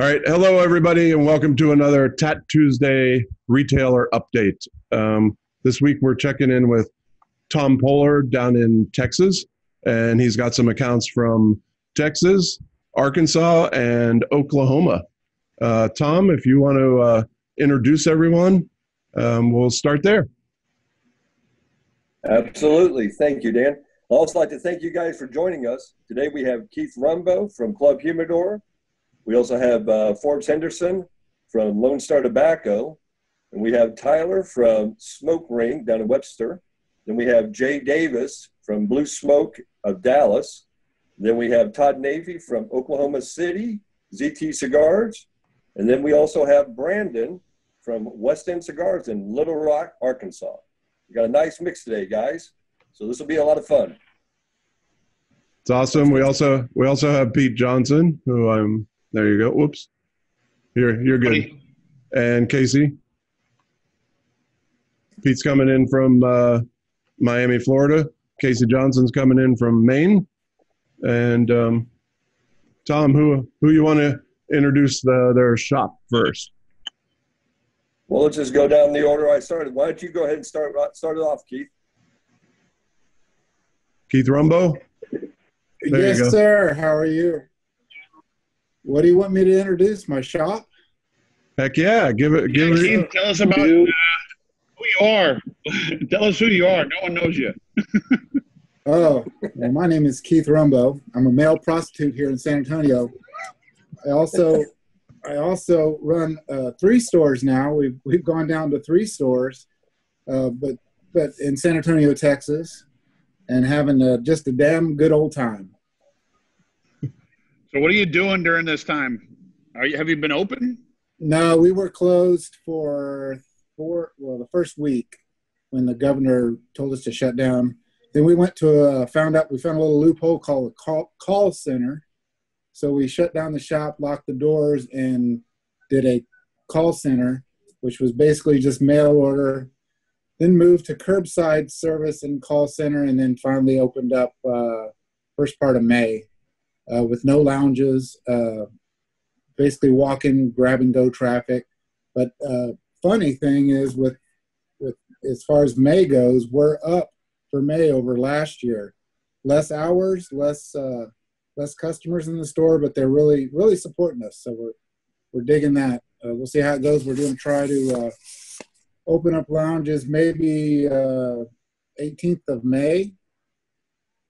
All right. Hello, everybody, and welcome to another Tat Tuesday retailer update. This week, we're checking in with Tom Poehler down in Texas, and he's got some accounts from Texas, Arkansas, and Oklahoma. Tom, if you want to introduce everyone, we'll start there. Absolutely. Thank you, Dan. I'd also like to thank you guys for joining us. Today we have Keith Rumbo from Club Humidor. We also have Forbes Henderson from Lone Star Tobacco. And we have Tyler from Smoke Ring down in Webster. Then we have Jay Davis from Blue Smoke of Dallas. Then we have Todd Navy from Oklahoma City, ZT Cigars. And then we also have Brandon from West End Cigars in Little Rock, Arkansas. We got a nice mix today, guys. So this will be a lot of fun. It's awesome. We also have Pete Johnson, who there you go. Whoops. You're good. Buddy. And Casey. Pete's coming in from Miami, Florida. Casey Johnson's coming in from Maine. And Tom, who you want to introduce their shop first? Well, let's just go down the order I started. Why don't you go ahead and start it off, Keith? Keith Rumbo? Yes, sir. How are you? What do you want me to introduce? My shop? Heck yeah. Give it. Keith, tell us about who you are. Tell us who you are. No one knows you. Well, my name is Keith Rumbo. I'm a male prostitute here in San Antonio. I also run 3 stores now. We've gone down to 3 stores, but in San Antonio, Texas, and having just a damn good old time. So what are you doing during this time? Have you been open? No, we were closed for the first week when the governor told us to shut down. Then we went to found a little loophole called a call center. So we shut down the shop, locked the doors, and did a call center, which was basically just mail order. Then moved to curbside service and call center, and then finally opened up first part of May with no lounges, basically walk-in, grab-and-go traffic. But funny thing is, with as far as May goes, we're up for May over last year. Less hours, less customers in the store, but they're really, really supporting us. So we're digging that. We'll see how it goes. We're going to try to open up lounges maybe 18th of May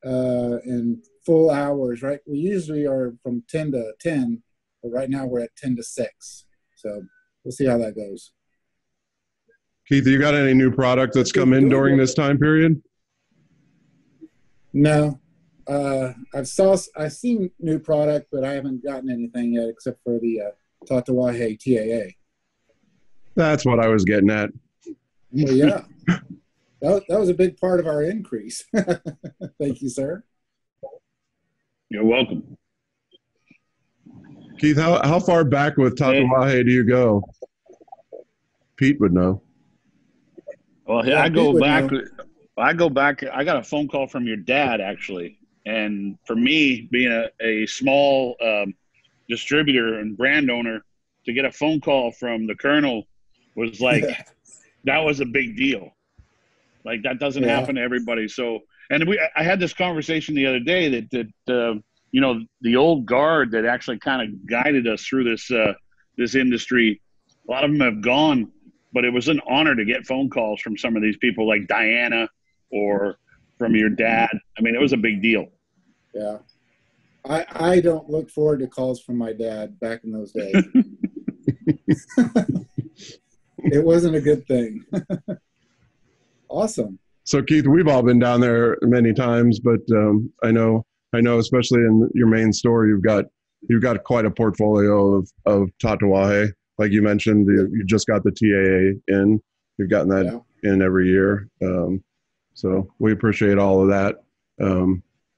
in full hours, right? We usually are from 10 to 10, but right now we're at 10 to 6. So we'll see how that goes. Keith, you got any new product that's come in during this time period? No. I've seen new product, but I haven't gotten anything yet except for the Tatuaje TAA. That's what I was getting at. Well, yeah. That was a big part of our increase. Thank you, sir. You're welcome. Keith, how far back with Tatuaje do you go? Pete would know. Well, yeah, I go back. I got a phone call from your dad, actually. And for me, being a small distributor and brand owner, to get a phone call from the Colonel was like, that was a big deal. Like, that doesn't happen to everybody. So, and I had this conversation the other day that the old guard that actually kind of guided us through this industry, a lot of them have gone, but it was an honor to get phone calls from some of these people like Diana or from your dad. I mean, it was a big deal. Yeah. I don't look forward to calls from my dad back in those days. It wasn't a good thing. Awesome. So Keith, we've all been down there many times, but I know, especially in your main store, you've got quite a portfolio of Tatuaje. Like you mentioned, you just got the TAA in. You've gotten that in every year. So we appreciate all of that.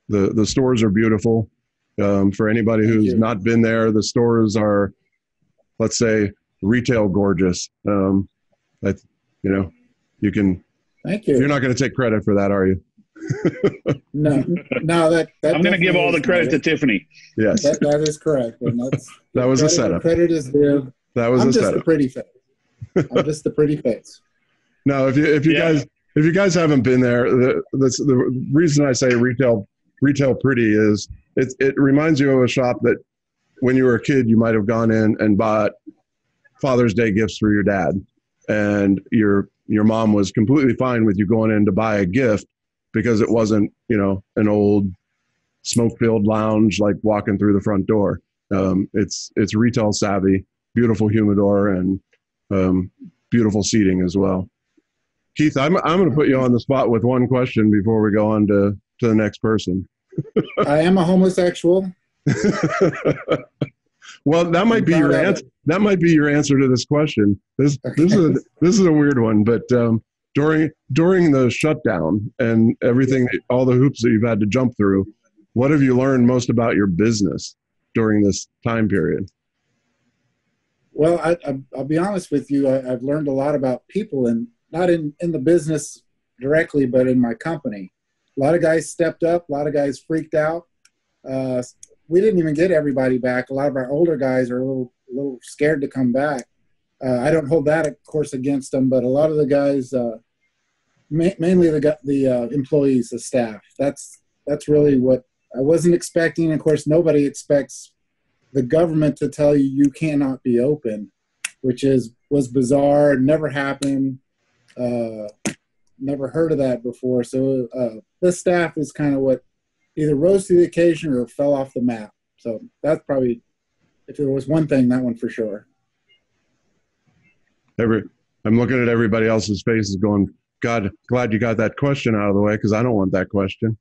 The stores are beautiful. For anybody who's not been there, the stores are, let's say, retail gorgeous. You can. Thank you. You're not going to take credit for that, are you? No, no, that I'm going to give all the credit to to Tiffany. Yes, that is correct, and that was a credit where setup. credit is due. That was I'm a just setup. a pretty face. I'm just the pretty face. No, if you guys haven't been there, the reason I say retail pretty is it reminds you of a shop that when you were a kid you might have gone in and bought Father's Day gifts for your dad, and your mom was completely fine with you going in to buy a gift because it wasn't an old smoke-filled lounge like walking through the front door. It's retail savvy, beautiful humidor, and beautiful seating as well. Keith, I'm going to put you on the spot with one question before we go on to the next person. I am a homosexual. Well, that might be your answer. That might be your answer to this question. This is a weird one, but during the shutdown and everything, all the hoops that you've had to jump through, what have you learned most about your business during this time period? Well, I'll be honest with you. I've learned a lot about people, and not in the business directly, but in my company. A lot of guys stepped up. A lot of guys freaked out. We didn't even get everybody back. A lot of our older guys are a little scared to come back. I don't hold that, of course, against them, but a lot of the guys, mainly the employees, the staff. That's really what I wasn't expecting. Of course, nobody expects the government to tell you cannot be open, which was bizarre. Never happened. Never heard of that before. So the staff is kind of what either rose to the occasion or fell off the map. So that's probably, if there was one thing, that one for sure. I'm looking at everybody else's faces going, God, glad you got that question out of the way because I don't want that question.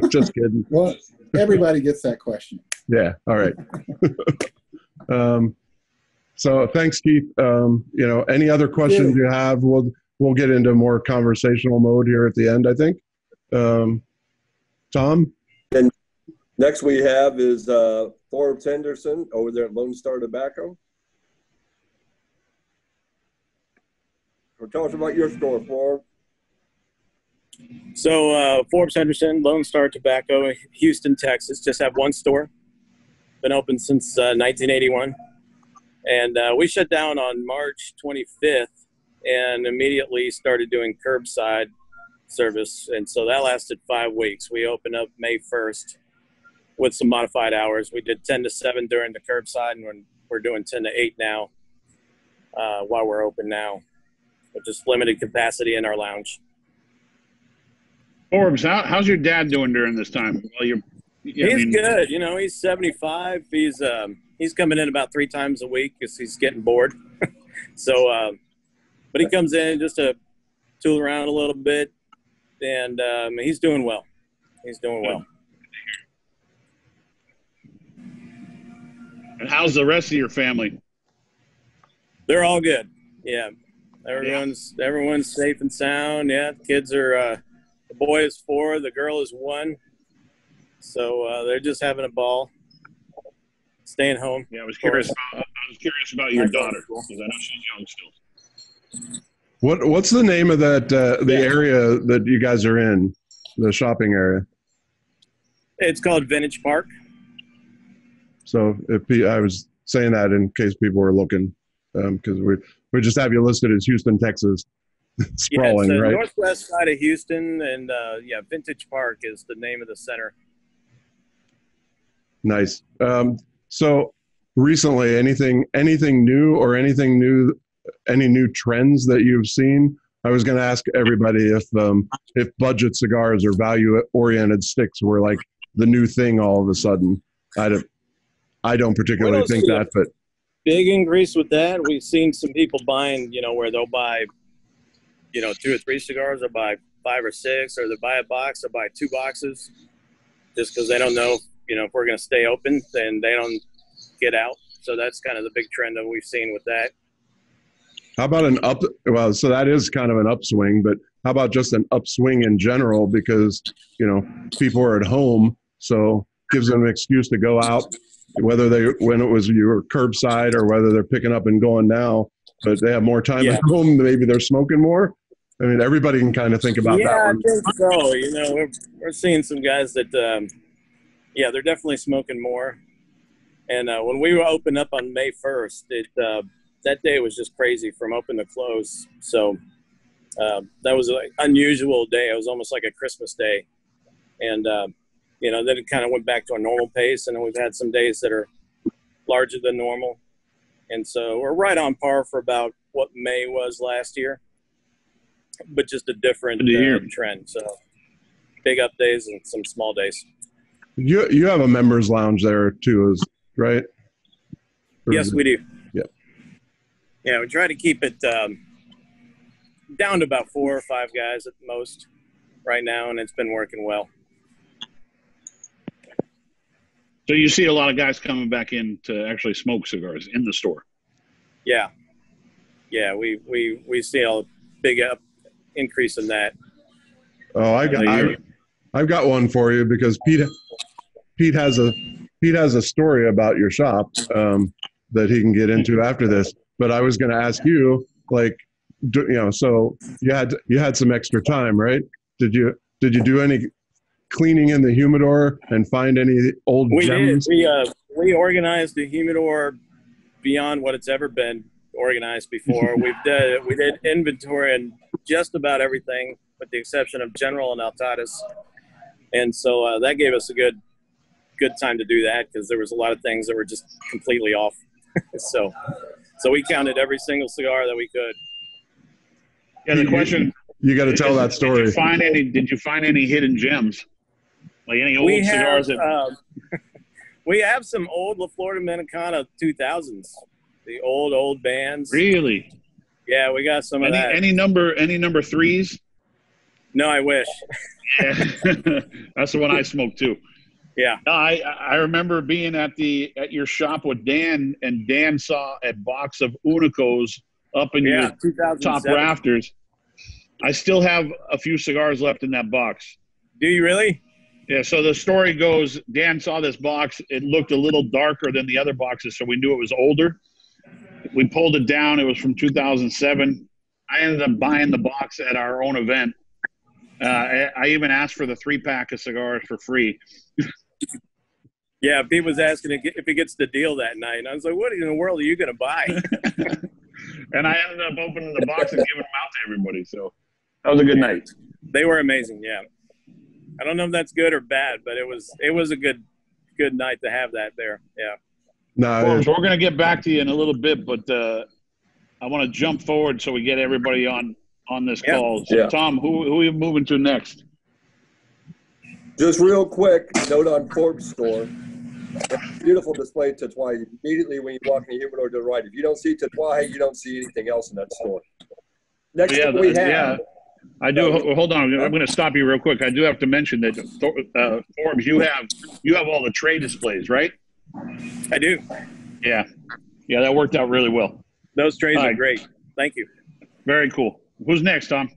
Just kidding. Well, everybody gets that question. Yeah. All right. So thanks, Keith. Any other questions you have, we'll get into more conversational mode here at the end, I think. Tom? And next we have is Forbes Henderson over there at Lone Star Tobacco. So tell us about your store, Forbes. So Forbes Henderson, Lone Star Tobacco, Houston, Texas. Just have one store. Been open since 1981. And we shut down on March 25th and immediately started doing curbside service. And so that lasted 5 weeks. We opened up May 1st with some modified hours. We did 10 to 7 during the curbside, and we're doing 10 to 8 now while we're open now, with just limited capacity in our lounge. Forbes, how's your dad doing during this time? Well, he's good. He's 75. He's coming in about 3 times a week because he's getting bored. So, but he comes in just to tool around a little bit, and he's doing well. He's doing well. And how's the rest of your family? They're all good. Yeah, everyone's safe and sound. Yeah, kids are. The boy is 4, the girl is 1. So they're just having a ball, staying home. Yeah, I was curious about your daughter because I know she's young still. What's the name of that the area that you guys are in, the shopping area? It's called Vintage Park. So I was saying that in case people were looking, because we just have you listed as Houston, Texas. Sprawling, it's right? Northwest side of Houston, and Vintage Park is the name of the center. Nice. So recently, anything new or any new trends that you've seen? I was going to ask everybody if budget cigars or value-oriented sticks were like the new thing all of a sudden. I don't particularly think that, but big increase with that. We've seen some people buying, where they'll buy 2 or 3 cigars, or buy 5 or 6, or they buy a box or buy 2 boxes, just because they don't know, if we're going to stay open, then they don't get out. So that's kind of the big trend that we've seen with that. How about so that is kind of an upswing, but how about just an upswing in general? Because, people are at home, so gives them an excuse to go out, when it was you were curbside or whether they're picking up and going now, but they have more time at home. Maybe they're smoking more. I mean, everybody can kind of think about that Yeah, I one. think so. You know, we're seeing some guys that, yeah, they're definitely smoking more. And when we were opened up on May 1st, that day was just crazy from open to close. So that was an unusual day. It was almost like a Christmas day. And, you know, then it kind of went back to a normal pace. And then we've had some days that are larger than normal. And so we're right on par for about what May was last year, but just a different trend. So big up days and some small days. You have a members lounge there too, right? Yes, we do. Yep. Yeah, we try to keep it down to about 4 or 5 guys at the most right now, and it's been working well. So you see a lot of guys coming back in to actually smoke cigars in the store. Yeah. Yeah, we see a big increase in that. Oh, I've got one for you because Pete has a story about your shop that he can get into after this. But I was going to ask you, like, so you had some extra time, right? Did you do any cleaning in the humidor and find any old gems? We organized the humidor beyond what it's ever been organized before. We did inventory in just about everything, with the exception of General and Altadas, and so that gave us a good time to do that because there was a lot of things that were just completely off. so we counted every single cigar that we could. Yeah, the question you got to tell that story. Did you find any hidden gems? Like any old cigars that we have some old La Flor Dominicana 2000s, the old bands. Really? Yeah, we got some of that. Any number threes? No, I wish. Yeah, that's the one I smoked too. Yeah. No, I remember being at your shop with Dan, and Dan saw a box of Unicos up in your top rafters. I still have a few cigars left in that box. Do you really? Yeah, so the story goes, Dan saw this box. It looked a little darker than the other boxes, so we knew it was older. We pulled it down. It was from 2007. I ended up buying the box at our own event. I even asked for the 3-pack of cigars for free. Yeah, Pete was asking if he gets the deal that night. And I was like, what in the world are you going to buy? And I ended up opening the box and giving them out to everybody. So that was a good night. They were amazing, yeah. I don't know if that's good or bad, but it was a good night to have that there. Yeah. No, well, we're going to get back to you in a little bit, but I want to jump forward so we get everybody on this call. So, Tom, who are you moving to next? Just real quick, note on Forbes store. Beautiful display of Tatuaje. Immediately when you walk in the humidor to the right, if you don't see Tatuaje, you don't see anything else in that store. Next thing we have. Yeah. I do. Hold on. I'm going to stop you real quick. I do have to mention that Forbes, you have all the tray displays, right? I do. Yeah. Yeah, that worked out really well. Those trays are great. Thank you. Very cool. Who's next, Tom?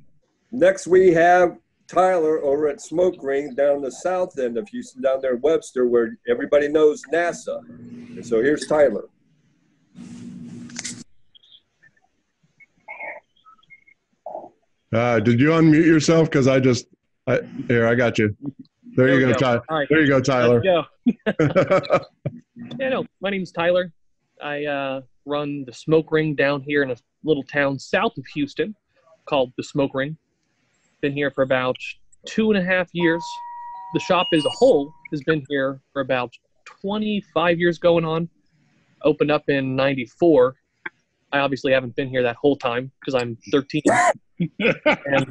Next we have Tyler over at Smoke Ring down the south end of Houston, down there in Webster, where everybody knows NASA. And so here's Tyler. Did you unmute yourself? Because I got you. There you go, Tyler. Right. There you go, Tyler. Yeah, no, my name's Tyler. I run the Smoke Ring down here in a little town south of Houston called the Smoke Ring. Been here for about 2.5 years. The shop as a whole has been here for about 25 years going on. Opened up in 94. I obviously haven't been here that whole time because I'm 13. And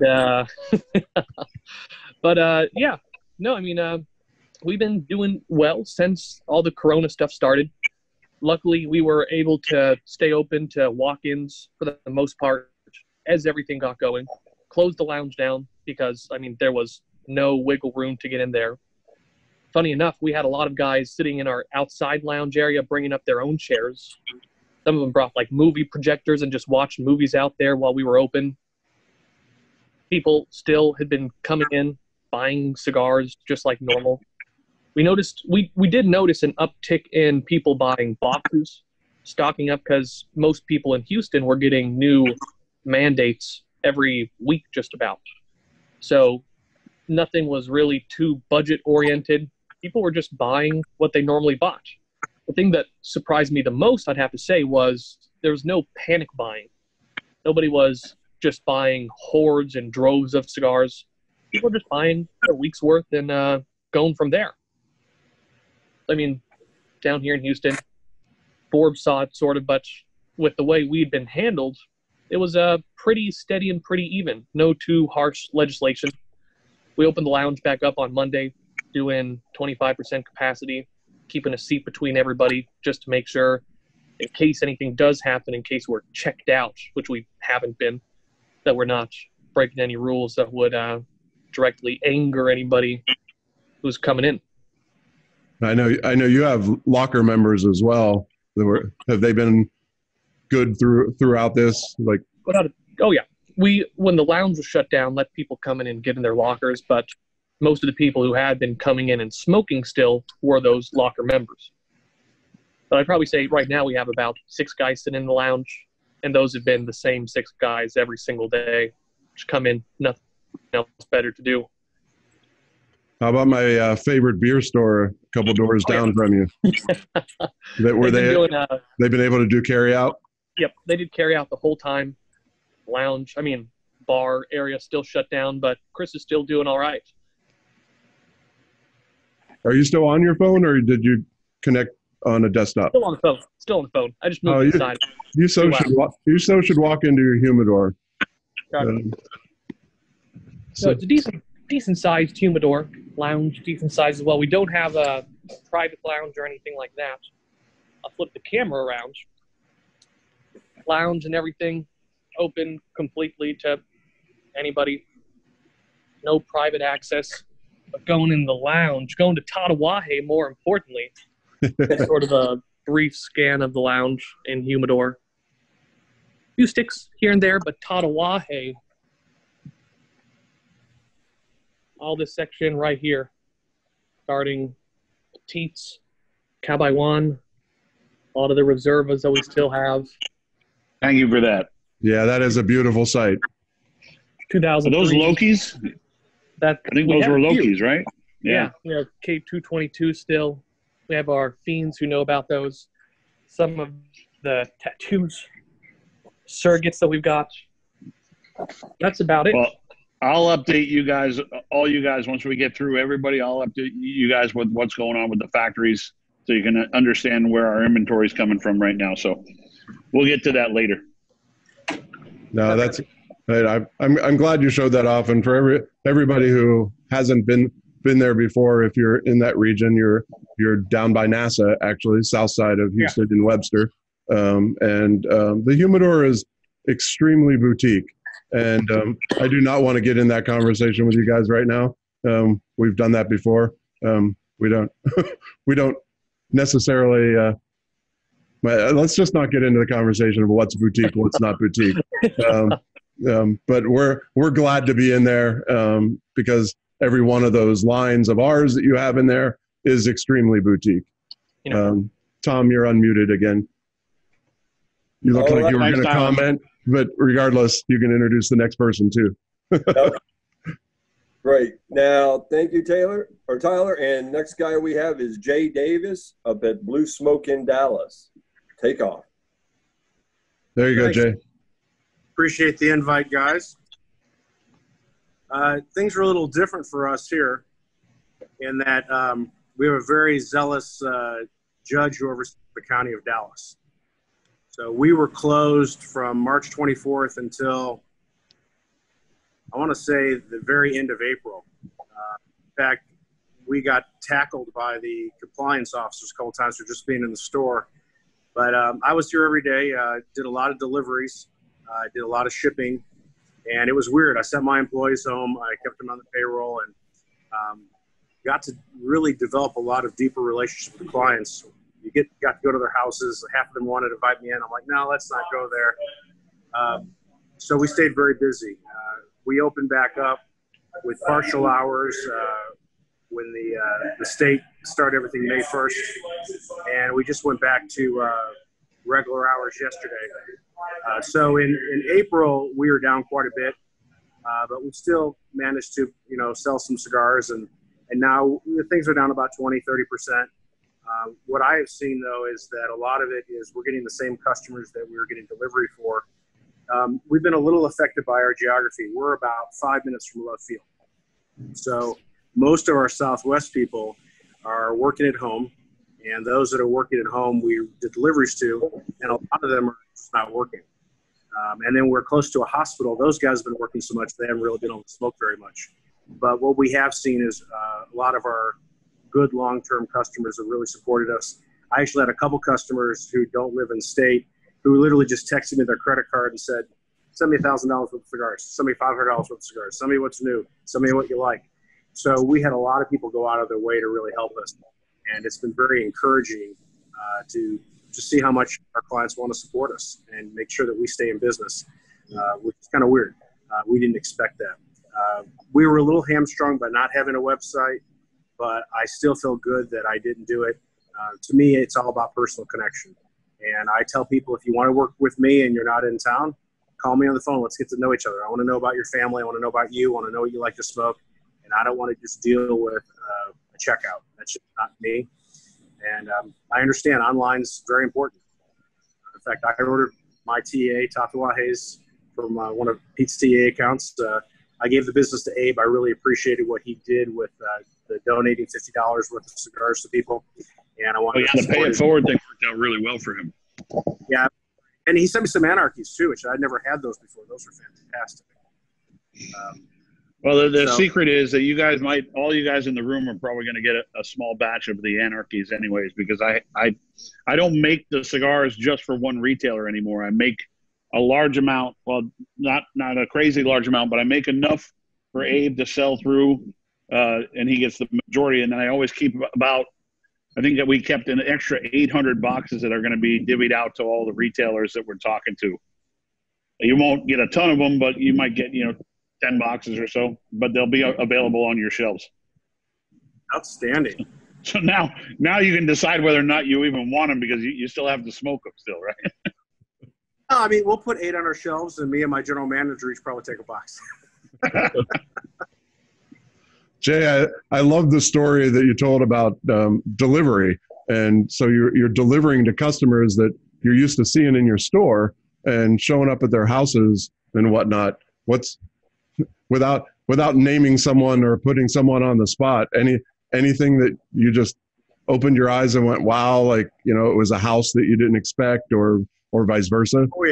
yeah, no, I mean, we've been doing well since all the Corona stuff started. Luckily, we were able to stay open to walk-ins for the most part as everything got going. Closed the lounge down because, I mean, there was no wiggle room to get in there. Funny enough, we had a lot of guys sitting in our outside lounge area bringing up their own chairs. Some of them brought, like, movie projectors and just watched movies out there while we were open. People still had been coming in, buying cigars just like normal. We did notice an uptick in people buying boxes, stocking up because most people in Houston were getting new mandates every week just about. So nothing was really too budget oriented. People were just buying what they normally bought. The thing that surprised me the most, I'd have to say, was there was no panic buying. Nobody was just buying hordes and droves of cigars. People were just buying a week's worth and going from there. I mean, down here in Houston, Forbes saw it sort of, but with the way we'd been handled, it was pretty steady and pretty even. No too harsh legislation. We opened the lounge back up on Monday, doing 25% capacity, keeping a seat between everybody just to make sure, in case anything does happen, in case we're checked out, which we haven't been, that we're not breaking any rules that would directly anger anybody who's coming in. I know you have locker members as well. Have they been good throughout this? Like, oh yeah, when the lounge was shut down, let people come in and get in their lockers, but most of the people who had been coming in and smoking still were those locker members. But I'd probably say right now we have about 6 guys sitting in the lounge, and those have been the same 6 guys every single day. Just come in, nothing else better to do. How about my favorite beer store a couple doors down from you? They've been able to do carry out? Yep, they did carry out the whole time. Lounge, bar area still shut down, but Chris is still doing all right. Are you still on your phone, or did you connect on a desktop? Still on the phone. I just moved inside. You should walk into your humidor. So it's a decent sized humidor lounge, decent size as well. We don't have a private lounge or anything like that. I'll flip the camera around. Lounge and everything open completely to anybody. No private access. But going in the lounge, going to Tatuaje, more importantly, sort of a brief scan of the lounge in humidor. A few sticks here and there, but Tatuaje, all this section right here, starting Petites, Cabaywan, a lot of the reservas that we still have. Thank you for that. Yeah, that is a beautiful site. 2003. Are those Lokis? I think those were Lokis, right? Yeah. We have K222 still. We have our fiends who know about those. Some of the tattoos, surrogates that we've got. That's about it. Well, I'll update you guys, all you guys, once we get through everybody. I'll update you guys with what's going on with the factories so you can understand where our inventory is coming from right now. So we'll get to that later. No, that's right. I'm glad you showed that off. And for everybody who hasn't been there before, if you're in that region, you're down by NASA, actually, south side of Houston in Webster. The humidor is extremely boutique. And I do not want to get in that conversation with you guys right now. We've done that before. We don't necessarily. Let's just not get into the conversation of what's boutique, what's not boutique. But we're glad to be in there because every one of those lines of ours that you have in there is extremely boutique. Tom, you're unmuted again. You look like you were going to comment, but regardless, you can introduce the next person too. Great. Now, thank you, Tyler. And next guy we have is Jay Davis up at Blue Smoke in Dallas. Take off. There you go, Jay. Appreciate the invite, guys. Things are a little different for us here in that we have a very zealous judge who oversees the county of Dallas. So we were closed from March 24th until, I want to say, the very end of April. In fact, we got tackled by the compliance officers a couple times for just being in the store. But I was here every day, did a lot of deliveries, did a lot of shipping, and it was weird. I sent my employees home. I kept them on the payroll and got to really develop a lot of deeper relationships with clients. Got to go to their houses. Half of them wanted to invite me in. I'm like, no, let's not go there. So we stayed very busy. We opened back up with partial hours when the state started everything May 1st. And we just went back to regular hours yesterday. So in April, we were down quite a bit, but we still managed to, sell some cigars. And now things are down about 20, 30%. What I have seen, though, is that a lot of it is we're getting the same customers that we were getting delivery for. We've been a little affected by our geography. We're about 5 minutes from left field. So most of our Southwest people are working at home, and those that are working at home, we did deliveries to, and a lot of them are just not working. And then we're close to a hospital. Those guys have been working so much, they haven't really been able to smoke very much. But what we have seen is a lot of our good long-term customers have really supported us. I actually had a couple customers who don't live in the state who literally just texted me their credit card and said, send me $1,000 worth of cigars, send me $500 worth of cigars, send me what's new, send me what you like. So we had a lot of people go out of their way to really help us. And it's been very encouraging to see how much our clients want to support us and make sure that we stay in business, which is kind of weird. We didn't expect that. We were a little hamstrung by not having a website, but I still feel good that I didn't do it. To me, it's all about personal connection. And I tell people, if you want to work with me and you're not in town, call me on the phone. Let's get to know each other. I want to know about your family. I want to know about you. I want to know what you like to smoke. And I don't want to just deal with a checkout. That's just not me. And I understand online's very important. In fact, I ordered my TA, Tatuajes, from one of Pete's TA accounts. I gave the business to Abe. I really appreciated what he did with the donating $50 worth of cigars to people. And I wanted to pay it forward thing worked out really well for him. Yeah. And he sent me some Anarchies too, which I'd never had those before. Those were fantastic. Well, the secret is that all you guys in the room are probably going to get a small batch of the Anarchies anyways, because I don't make the cigars just for one retailer anymore. I make a large amount, well, not a crazy large amount, but I make enough for Abe to sell through, and he gets the majority. And then I always keep about, I think that we kept an extra 800 boxes that are going to be divvied out to all the retailers that we're talking to. You won't get a ton of them, but you might get, 10 boxes or so, but they'll be available on your shelves. Outstanding. So now you can decide whether or not you even want them, because you still have to smoke them still, right? I mean, we'll put 8 on our shelves, and me and my general manager each probably take a box. Jay, I love the story that you told about delivery. And so you're delivering to customers that you're used to seeing in your store and showing up at their houses and whatnot. Without naming someone or putting someone on the spot, anything that you just opened your eyes and went, wow, like, it was a house that you didn't expect, or vice versa? Oh,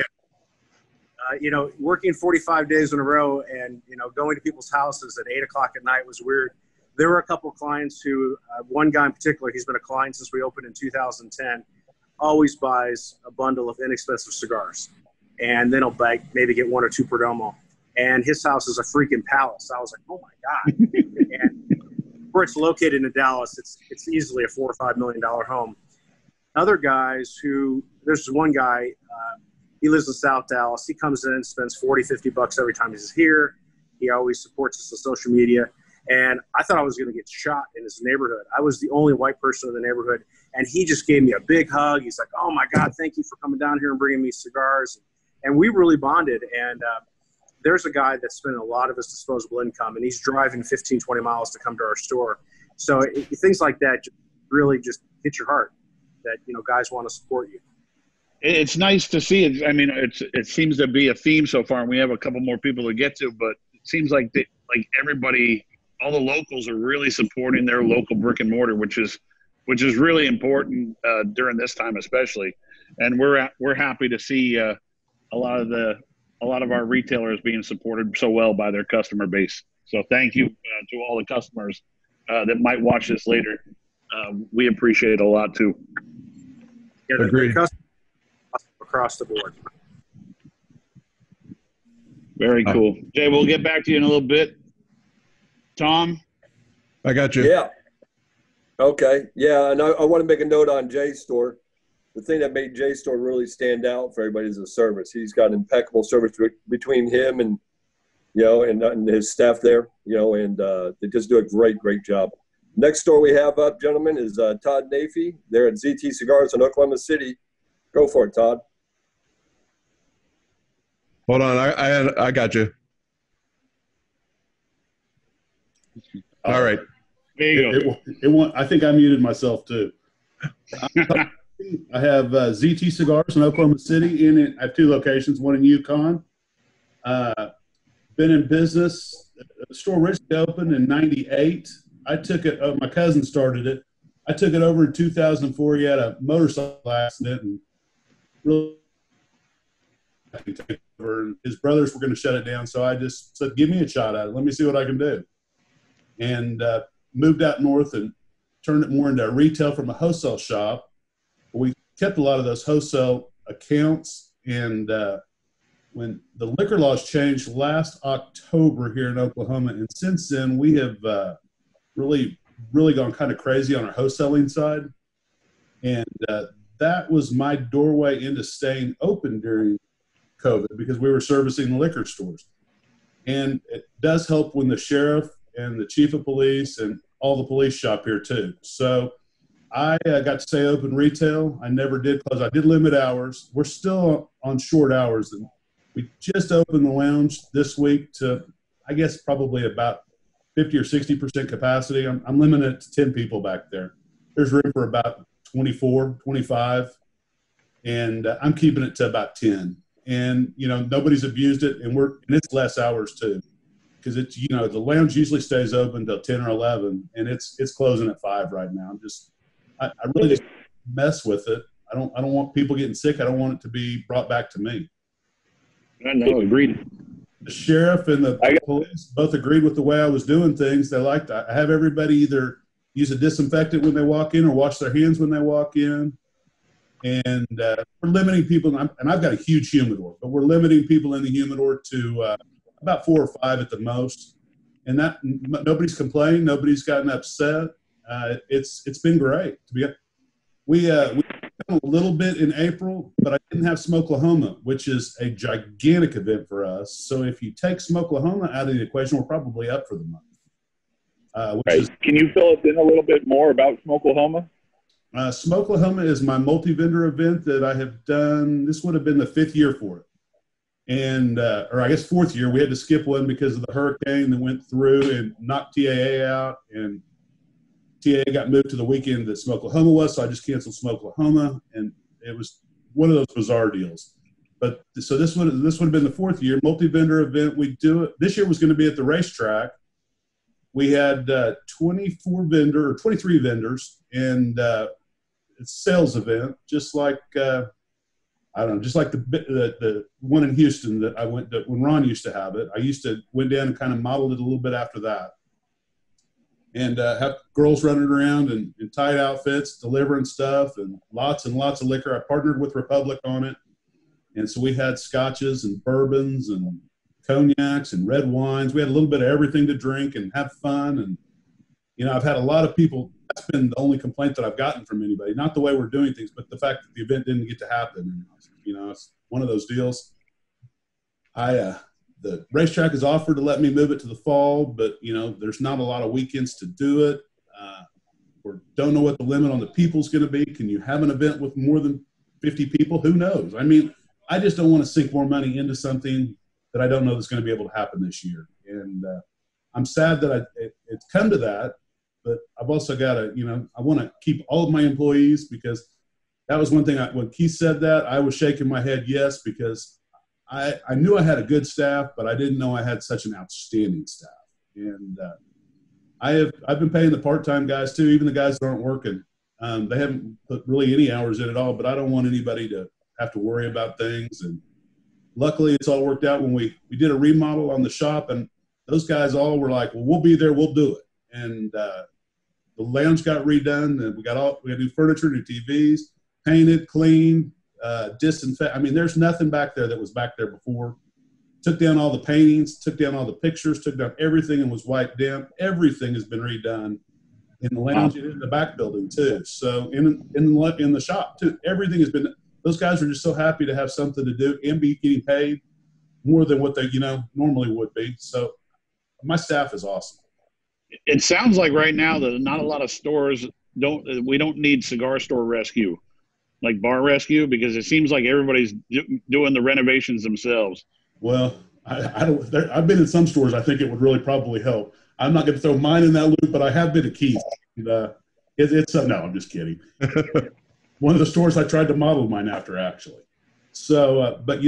yeah. Working 45 days in a row and, going to people's houses at 8 o'clock at night was weird. There were a couple of clients who, one guy in particular, he's been a client since we opened in 2010, always buys a bundle of inexpensive cigars. And then he'll maybe get 1 or 2 Perdomo. And his house is a freaking palace. I was like, oh my God. And where it's located in Dallas, it's easily a $4 or $5 million home. Other guys there's one guy, he lives in South Dallas. He comes in, spends $40-$50 every time he's here. He always supports us on social media. And I thought I was going to get shot in his neighborhood. I was the only white person in the neighborhood. And he just gave me a big hug. He's like, oh my God, thank you for coming down here and bringing me cigars. And we really bonded. And there's a guy that's spending a lot of his disposable income, and he's driving 15, 20 miles to come to our store. So things like that really just hit your heart, that, guys want to support you. It's nice to see it. I mean, it seems to be a theme so far, and we have a couple more people to get to, but it seems like everybody, all the locals are really supporting their local brick and mortar, which is really important during this time, especially. And we're happy to see a lot of our retailers being supported so well by their customer base. So thank you to all the customers that might watch this later. We appreciate it a lot too. Yeah, agreed. Across the board. Very cool. Jay, we'll get back to you in a little bit. Tom? I got you. Yeah. Okay. Yeah, and I want to make a note on Jay's store. The thing that made Jay's store really stand out for everybody is the service. He's got impeccable service between him and, and his staff there, and they just do a great job. Next store we have up, gentlemen, is Todd Nafee. They're at ZT Cigars in Oklahoma City. Go for it, Todd. Hold on, I got you. All right. There you go. It won't. I think I muted myself too. I have ZT Cigars in Oklahoma City. I have 2 locations, one in Yukon. Been in business. The store originally opened in '98. I took it. My cousin started it. I took it over in 2004. He had a motorcycle accident and really take over. And his brothers were going to shut it down, so I just said, "Give me a shot at it. Let me see what I can do." And moved out north and turned it more into retail from a wholesale shop. We kept a lot of those wholesale accounts, and when the liquor laws changed last October here in Oklahoma, and since then we have really gone kind of crazy on our wholesaling side, and that was my doorway into staying open during COVID because we were servicing the liquor stores. And it does help when the sheriff and the chief of police and all the police shop here too. So I got to stay open retail. I never did close. I did limit hours. We're still on short hours. And we just opened the lounge this week to, I guess, probably about 50 or 60% capacity. I'm limiting it to 10 people back there. There's room for about 24, 25. And I'm keeping it to about 10. And, you know, nobody's abused it. And it's less hours too. Because it's, you know, the lounge usually stays open till 10 or 11, and it's closing at 5 right now. I really just mess with it. I don't want people getting sick. I don't want it to be brought back to me. I know, agreed. The sheriff and the police both agreed with the way I was doing things. They liked, I have everybody either use a disinfectant when they walk in or wash their hands when they walk in. And we're limiting people, and I've got a huge humidor, but we're limiting people in the humidor to about 4 or 5 at the most, and that nobody's complained, nobody's gotten upset. It's been great. We did a little bit in April, but I didn't have Smokelahoma, which is a gigantic event for us. So if you take Smokelahoma out of the equation, we're probably up for the month. Can you fill us in a little bit more about Smokelahoma? Smokelahoma is my multi-vendor event that I have done. This would have been the 5th year for it. And, or I guess 4th year, we had to skip one because of the hurricane that went through and knocked TAA out. And TAA got moved to the weekend that Smokelahoma was, so I just canceled Smokelahoma. And it was one of those bizarre deals. But so this would have been the 4th year, multi-vendor event. We do it. This year was going to be at the racetrack. We had 23 vendors, and it's a sales event, just like I don't know, just like the one in Houston that I went to when Ron used to have it. I went down and kind of modeled it a little bit after that. And have girls running around in tight outfits, delivering stuff, and lots of liquor. I partnered with Republic on it. And so we had scotches and bourbons and cognacs and red wines. We had a little bit of everything to drink and have fun. And, you know, I've had a lot of people, that's been the only complaint that I've gotten from anybody. Not the way we're doing things, but the fact that the event didn't get to happen. And, you know, it's one of those deals. The racetrack has offered to let me move it to the fall, but, you know, there's not a lot of weekends to do it. We don't know what the limit on the people is going to be. Can you have an event with more than 50 people? Who knows? I mean, I just don't want to sink more money into something that I don't know that's going to be able to happen this year. And I'm sad that it's come to that, but I've also got to, you know, I want to keep all of my employees, because that was one thing. When Keith said that, I was shaking my head yes, because I knew I had a good staff, but I didn't know I had such an outstanding staff. And I've been paying the part-time guys too, even the guys that aren't working. They haven't put really any hours in at all, but I don't want anybody to have to worry about things. And luckily it's all worked out. When we did a remodel on the shop, and those guys all were like, well, we'll be there, we'll do it. And the lounge got redone, and we got new furniture, new TVs, painted, cleaned, disinfect. I mean, there's nothing back there that was back there before. Took down all the paintings, took down all the pictures, took down everything, and was wiped down. Everything has been redone in the lounge and in the back building too. So in the shop too, everything has been. Those guys are just so happy to have something to do and be getting paid more than what they, you know, normally would be. So my staff is awesome. It sounds like right now that not a lot of stores we don't need cigar store rescue, like bar rescue, because it seems like everybody's doing the renovations themselves. Well, I don't. I've been in some stores. I think it would really probably help. I'm not going to throw mine in that loop, but I have been at Keith. And, it's no, I'm just kidding. One of the stores I tried to model mine after, actually. So, but I'd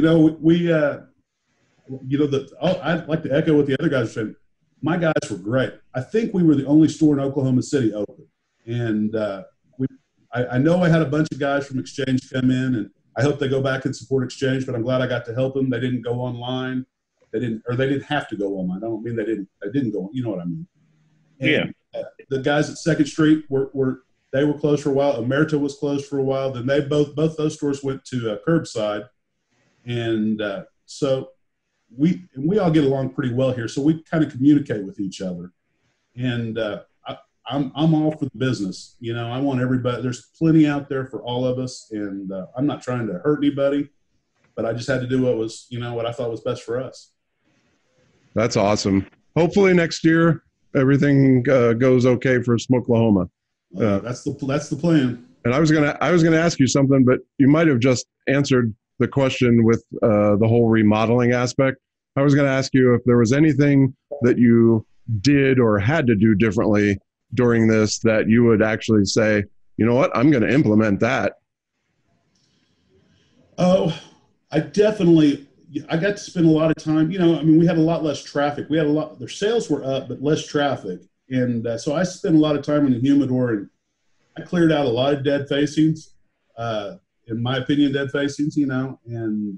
like to echo what the other guys are saying. My guys were great. I think we were the only store in Oklahoma City open, and I know I had a bunch of guys from Exchange come in, and I hope they go back and support Exchange. But I'm glad I got to help them. They didn't go online. They didn't have to go online. I don't mean they didn't go. You know what I mean? And, the guys at Second Street were closed for a while. Emerita was closed for a while. Then they both those stores went to curbside, and so we all get along pretty well here. So we kind of communicate with each other, and I'm all for the business. I want everybody. There's plenty out there for all of us, and I'm not trying to hurt anybody, but I just had to do what I thought was best for us. That's awesome. Hopefully next year everything goes okay for Smokelahoma. That's the plan. And I was gonna ask you something, but you might have just answered the question with the whole remodeling aspect. I was gonna ask you if there was anything that you did or had to do differently during this that you would actually say, you know what, I'm gonna implement that. Oh, I got to spend a lot of time. We had a lot less traffic. Their sales were up, but less traffic. And so I spent a lot of time in the humidor, and I cleared out a lot of dead facings, in my opinion, and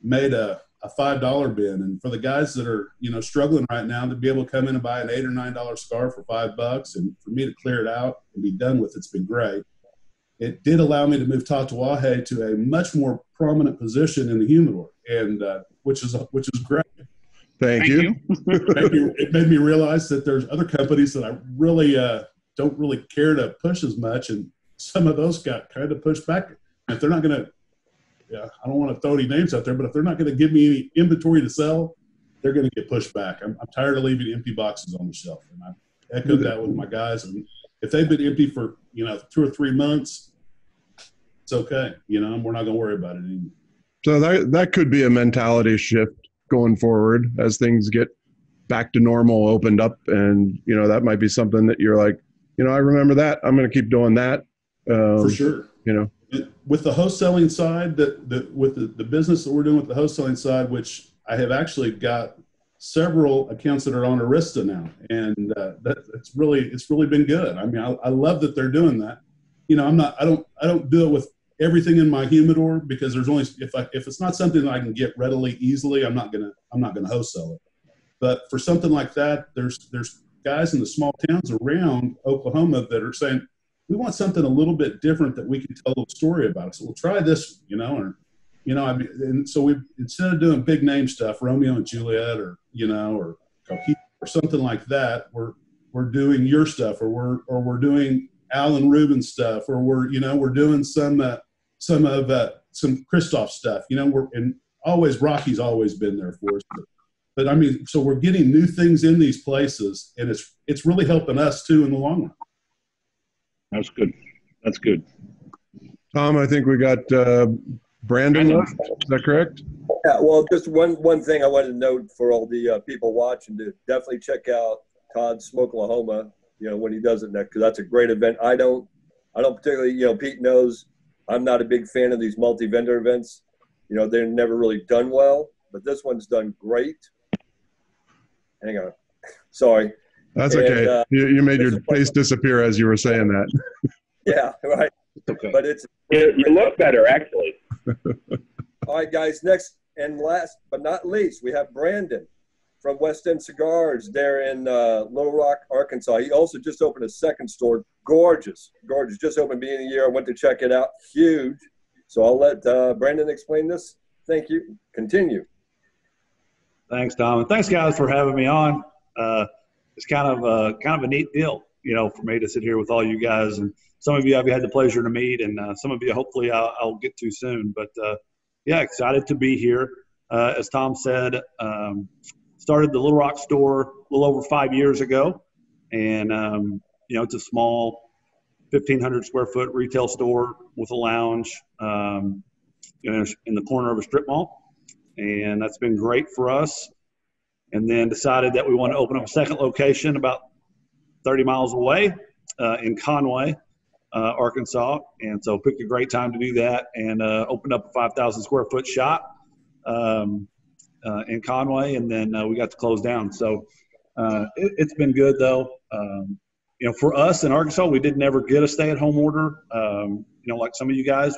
made a $5 bin. And for the guys that are, struggling right now, to be able to come in and buy an $8 or $9 scarf for $5, and for me to clear it out and be done with it's been great. It did allow me to move Tatuaje to a much more prominent position in the humidor, and which is great. Thank you. It made me realize that there's other companies that I really don't really care to push as much, and some of those got kind of pushed back. If they're not going to, I don't want to throw any names out there, but if they're not going to give me any inventory to sell, they're going to get pushed back. I'm tired of leaving empty boxes on the shelf, and I echoed that with my guys. And if they've been empty for 2 or 3 months, it's okay. We're not going to worry about it anymore. So that could be a mentality shift going forward as things get back to normal, opened up, and that might be something that you're like, I remember that. I'm going to keep doing that. For sure. With the wholesaling side, with the business that we're doing with the wholesaling side, which I have actually got several accounts that are on Arista now, and it's really been good. I mean, I love that they're doing that. I don't do it with everything in my humidor, because there's only if it's not something that I can get readily easily, I'm not gonna wholesale it. But for something like that, there's guys in the small towns around Oklahoma that are saying, we want something a little bit different that we can tell a story about. So we'll try this, and so instead of doing big name stuff, Romeo and Juliet, or Coquito or something like that, we're doing your stuff, or we're doing Alan Rubin stuff, or we're doing some Christoph stuff, and always Rocky's always been there for us. But I mean, so we're getting new things in these places, and it's really helping us too in the long run. That's good. Tom, I think we got Brandon left. Is that correct? Yeah, well, just one thing I wanted to note for all the people watching, to definitely check out Todd's Smokelahoma, when he does it next, because that's a great event. I don't particularly, Pete knows I'm not a big fan of these multi-vendor events. They're never really done well, but this one's done great. Hang on. Sorry. That's okay. You made your face disappear as you were saying that. Yeah, right. Okay. But you look better, actually. All right, guys. Next and last but not least, we have Brandon from West End Cigars there in Little Rock, Arkansas. He also just opened a second store. Gorgeous. Just opened beginning of the year. I went to check it out. Huge. So I'll let Brandon explain this. Thank you. Continue. Thanks, Tom. And thanks, guys, for having me on. It's kind of a neat deal, for me to sit here with all you guys. And some of you I've had the pleasure to meet, and some of you hopefully I'll get to soon. But, excited to be here. As Tom said, started the Little Rock store a little over 5 years ago. And, it's a small 1,500 square foot retail store with a lounge, in the corner of a strip mall. and that's been great for us. And then decided that we want to open up a second location about 30 miles away in Conway, Arkansas. And so picked a great time to do that and opened up a 5,000 square foot shop in Conway. And then we got to close down. So it's been good though. For us in Arkansas, we did never get a stay-at-home order. Like some of you guys,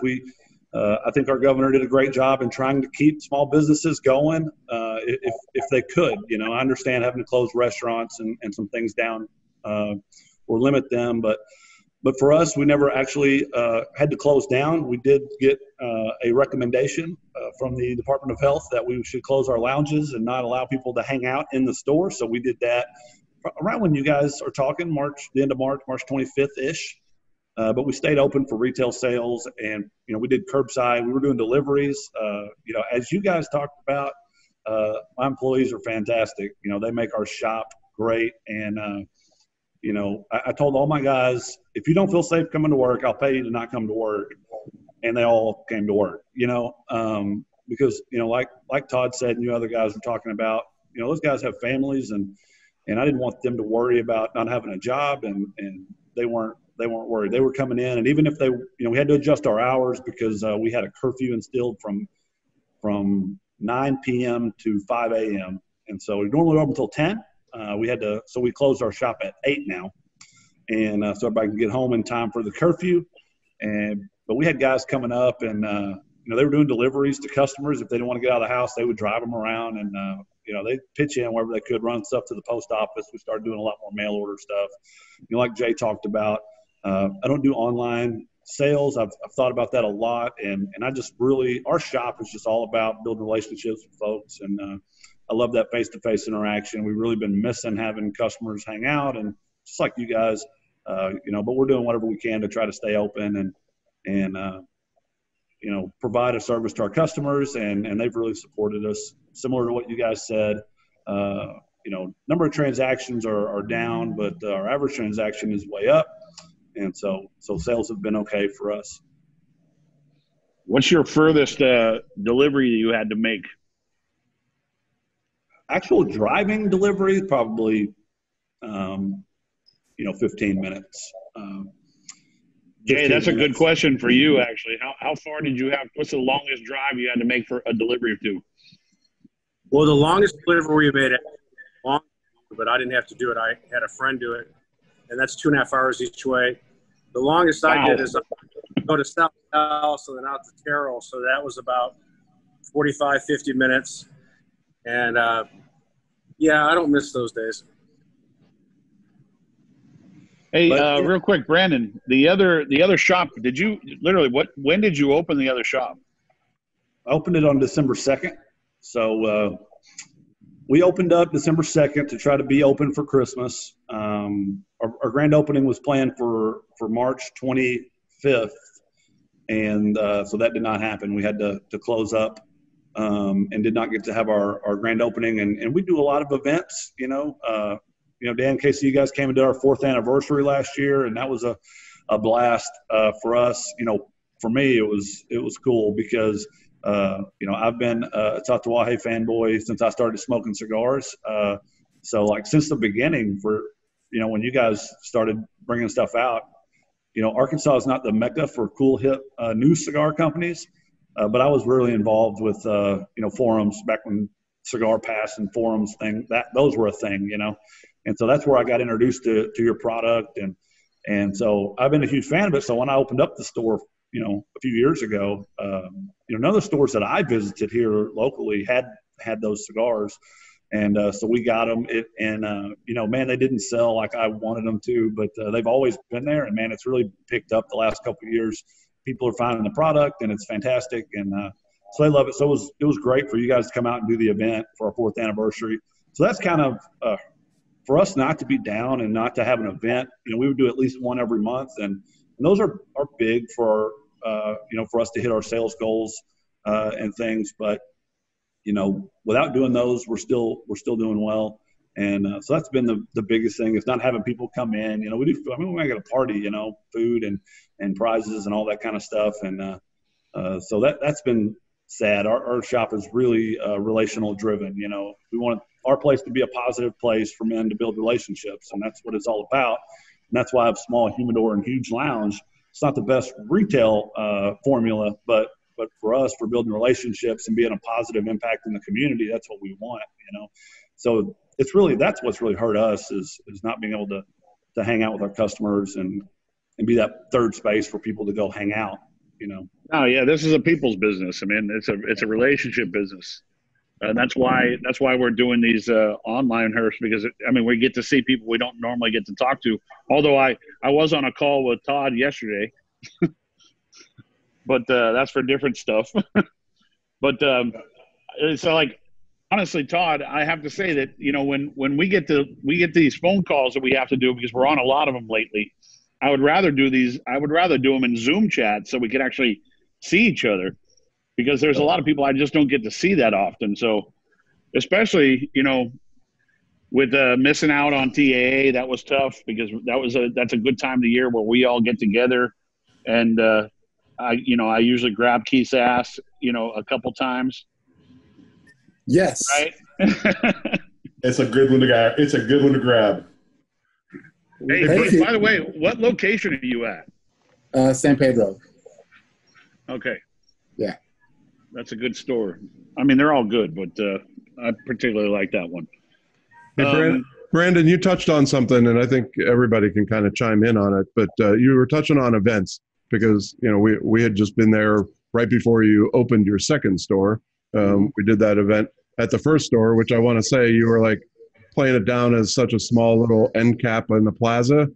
I think our governor did a great job in trying to keep small businesses going if they could. I understand having to close restaurants and some things down or limit them, but for us, we never actually had to close down. We did get a recommendation from the Department of Health that we should close our lounges and not allow people to hang out in the store. So we did that around when you guys are talking, the end of March 25th-ish. But we stayed open for retail sales, and we did curbside. We were doing deliveries. As you guys talked about, my employees are fantastic. They make our shop great, and I told all my guys, if you don't feel safe coming to work, I'll pay you to not come to work, and they all came to work. Because like Todd said, and you other guys were talking about, those guys have families, and I didn't want them to worry about not having a job, and they weren't worried. They were coming in, and even if they, we had to adjust our hours because we had a curfew instilled from 9 p.m. to 5 a.m. And so we normally open until 10. So we closed our shop at 8 now, and so everybody can get home in time for the curfew. But we had guys coming up, and they were doing deliveries to customers. If they didn't want to get out of the house, they would drive them around, and they'd pitch in wherever they could, run stuff to the post office. We started doing a lot more mail order stuff. Like Jay talked about. I don't do online sales. I've thought about that a lot, and I just really, our shop is just all about building relationships with folks, and I love that face-to-face interaction. We've really been missing having customers hang out, and just like you guys, but we're doing whatever we can to try to stay open and provide a service to our customers, and they've really supported us. Similar to what you guys said, number of transactions are down, but our average transaction is way up. And so sales have been okay for us. What's your furthest delivery you had to make? Actual driving delivery, probably, 15 minutes. Jay, that's a good question for you, actually. How far did you have? What's the longest drive you had to make for a delivery to? Well, the longest delivery we made, but I didn't have to do it. I had a friend do it, and that's 2.5 hours each way. The longest I did is go to South Dallas and then out to Terrell. So that was about 45, 50 minutes. And, I don't miss those days. Hey, real quick, Brandon, the other shop, when did you open the other shop? I opened it on December 2nd. So we opened up December 2nd to try to be open for Christmas. Our grand opening was planned for March 25th, and so that did not happen. We had to close up and did not get to have our grand opening. And we do a lot of events, Dan, Casey, you guys came and did our 4th anniversary last year, and that was a blast for us. For me, it was cool because I've been a Tatuaje fanboy since I started smoking cigars. So like since the beginning when you guys started bringing stuff out, Arkansas is not the mecca for cool, hip, new cigar companies. But I was really involved with, forums back when Cigar Pass and forums those were a thing, And so that's where I got introduced to your product. And so I've been a huge fan of it. So when I opened up the store, a few years ago, none of the stores that I visited here locally had those cigars. And so we got them, man, they didn't sell like I wanted them to, but they've always been there. And, man, it's really picked up the last couple of years. People are finding the product, and it's fantastic. And so they love it. So it was great for you guys to come out and do the event for our 4th anniversary. So that's kind of for us not to be down and not to have an event. We would do at least one every month. And those are big for for us to hit our sales goals and things. But without doing those, we're still doing well. And so that's been the biggest thing. It's not having people come in. We make it a party. Food and prizes and all that kind of stuff. And so that's been sad. Our shop is really relational driven. We want our place to be a positive place for men to build relationships, and that's what it's all about. And that's why I have small humidor and huge lounge. It's not the best retail formula, but for us, for building relationships and being a positive impact in the community, that's what we want. So it's really, that's what's really hurt us is not being able to hang out with our customers and be that third space for people to go hang out. Oh yeah, this is a people's business. I mean, it's a relationship business, and that's why we're doing these online herps, because we get to see people we don't normally get to talk to. Although I was on a call with Todd yesterday, but that's for different stuff. But so like, honestly, Todd, I have to say that when we get these phone calls that we have to do, because we're on a lot of them lately, I would rather do them in Zoom chat so we can actually see each other, because there's a lot of people I just don't get to see that often. So especially, with missing out on TAA, that was tough, because that's a good time of the year where we all get together. And I usually grab Keith's ass, a couple times. Yes. Right. It's a good one to grab. Hey, by the way, what location are you at? San Pedro. Okay. Yeah. That's a good store. They're all good, but I particularly like that one. Hey, Brandon, you touched on something, and I think everybody can kind of chime in on it, but you were touching on events, because, we had just been there right before you opened your second store. We did that event at the first store, which I want to say you were like playing it down as such a small little end cap in the plaza.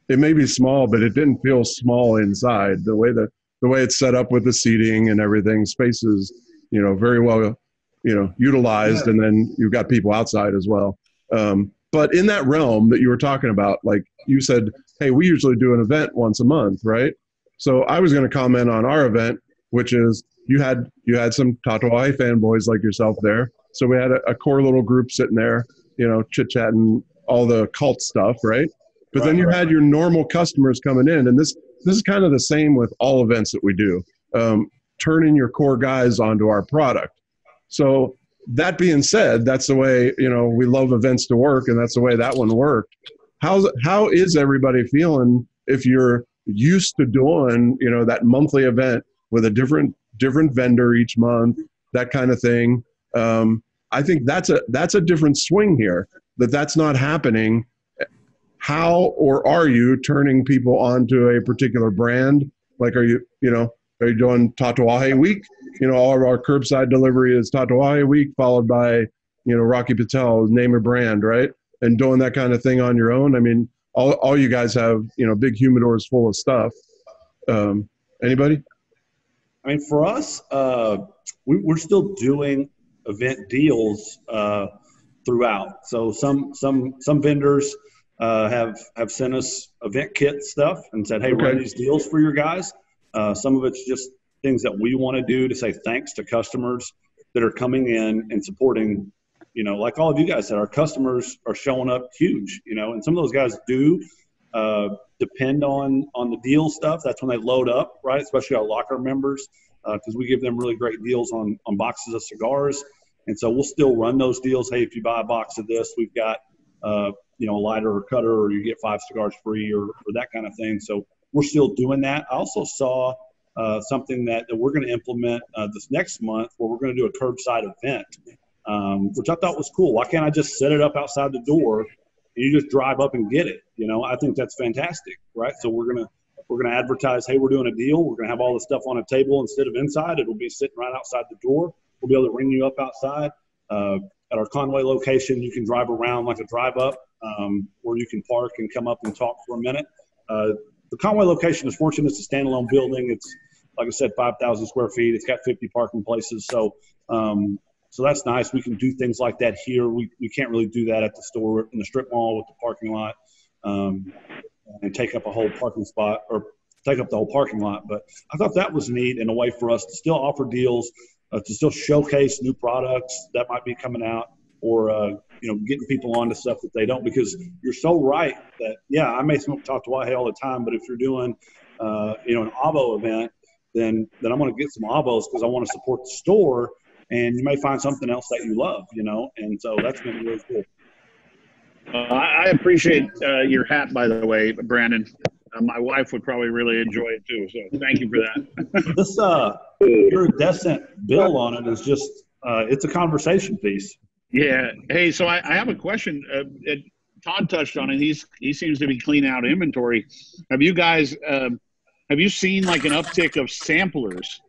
It may be small, but it didn't feel small inside. The way it's set up with the seating and everything, space is, very well, utilized. And then you've got people outside as well. But in that realm that you were talking about, like you said, hey, we usually do an event once a month, right? So I was going to comment on our event, which is you had some Tatuaje fanboys like yourself there. So we had a core little group sitting there, chit-chatting all the cult stuff, right? But then you had your normal customers coming in, and this is kind of the same with all events that we do, turning your core guys onto our product. So that being said, that's the way, we love events to work, and that's the way that one worked. How is everybody feeling if you're used to doing, that monthly event with a different vendor each month, that kind of thing? I think that's a different swing here, that's not happening. How or are you turning people onto a particular brand? Like, are you doing Tatuaje week? All of our curbside delivery is Tatuaje week, followed by, Rocky Patel, name a brand, right? And doing that kind of thing on your own. All you guys have, big humidors full of stuff. Anybody? For us, we're still doing event deals throughout. So some vendors have sent us event kit stuff and said, hey, run these deals for your guys. Some of it's just things that we want to do to say thanks to customers that are coming in and supporting, like all of you guys said, our customers are showing up huge, and some of those guys do depend on the deal stuff. That's when they load up, right? Especially our locker members, because we give them really great deals on boxes of cigars. And so we'll still run those deals. Hey, if you buy a box of this, we've got, a lighter or cutter, or you get 5 cigars free, or that kind of thing. So we're still doing that. I also saw something that we're going to implement this next month, where we're going to do a curbside event, which I thought was cool. Why can't I just set it up outside the door and you just drive up and get it? I think that's fantastic, right? So we're gonna advertise, hey, we're doing a deal. We're gonna have all the stuff on a table instead of inside. It'll be sitting right outside the door. We'll be able to ring you up outside. At our Conway location, you can drive around like a drive up, where you can park and come up and talk for a minute. The Conway location is fortunate. It's a standalone building. It's, like I said, 5,000 square feet. It's got 50 parking places. So that's nice. We can do things like that here. We can't really do that at the store in the strip mall with the parking lot, and take up a whole parking spot, or take up the whole parking lot. But I thought that was neat, in a way for us to still offer deals, to still showcase new products that might be coming out, or getting people onto stuff that they don't. Because you're so right that, yeah, I may smoke Tatuaje all the time, but if you're doing an Avo event, then I'm going to get some avos because I want to support the store. And you may find something else that you love, and so that's been really cool. I appreciate your hat, by the way, Brandon. My wife would probably really enjoy it too. So thank you for that. This iridescent bill on it is just it's a conversation piece. Yeah. Hey, so I have a question. Todd touched on it. He seems to be cleaning out inventory. Have you guys have you seen like an uptick of samplers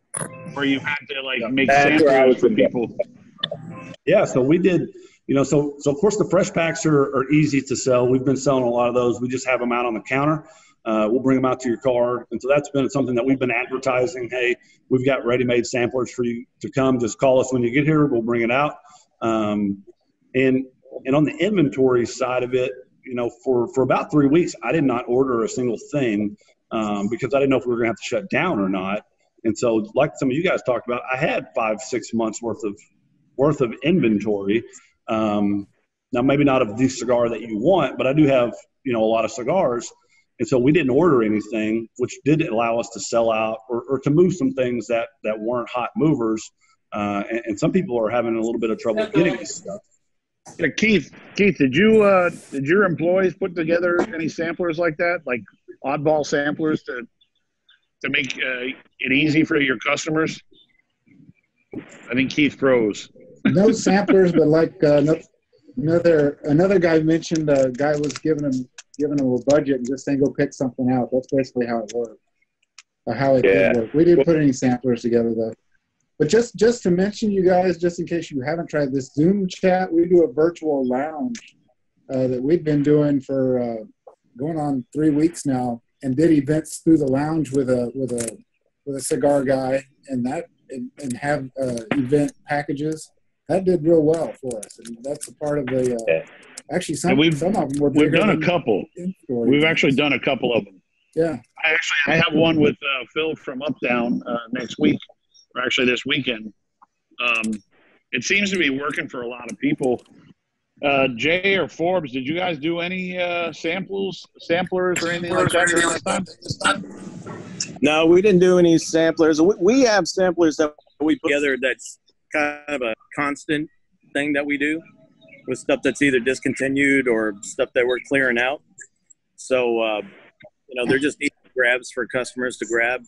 where you had to make samplers for people? Yeah. So we did. So of course the fresh packs are easy to sell. We've been selling a lot of those. We just have them out on the counter. We'll bring them out to your car. And so that's been something that we've been advertising. Hey, we've got ready-made samplers for you to come. Just call us when you get here. We'll bring it out. And on the inventory side of it, for about 3 weeks, I did not order a single thing because I didn't know if we were going to have to shut down or not. And so like some of you guys talked about, I had 5-6 months worth of inventory. Now, maybe not of the cigar that you want, but I do have, a lot of cigars. And so we didn't order anything, which did allow us to sell out or to move some things that weren't hot movers. And some people are having a little bit of trouble getting this stuff. Yeah, Keith, did your employees put together any samplers like that, like oddball samplers to make it easy for your customers? I think Keith froze. No samplers, but like another guy mentioned, a guy was giving him a budget and just saying go pick something out. That's basically how it worked. How it did work. We didn't put any samplers together though. But just to mention, you guys, just in case you haven't tried this Zoom chat, we do a virtual lounge that we've been doing for going on 3 weeks now, and did events through the lounge with a cigar guy, and have event packages. That did real well for us, and that's a part of the. Actually, some of them were. We've done a couple. We've actually done a couple of them. Yeah. I have one with Phil from Uptown next week, or actually this weekend. It seems to be working for a lot of people. Jay or Forbes, did you guys do any samplers or anything like that during this time? No, we didn't do any samplers. We have samplers that we put together that's kind of a constant thing that we do with stuff that's either discontinued or stuff that we're clearing out. So, they're just easy grabs for customers to grab.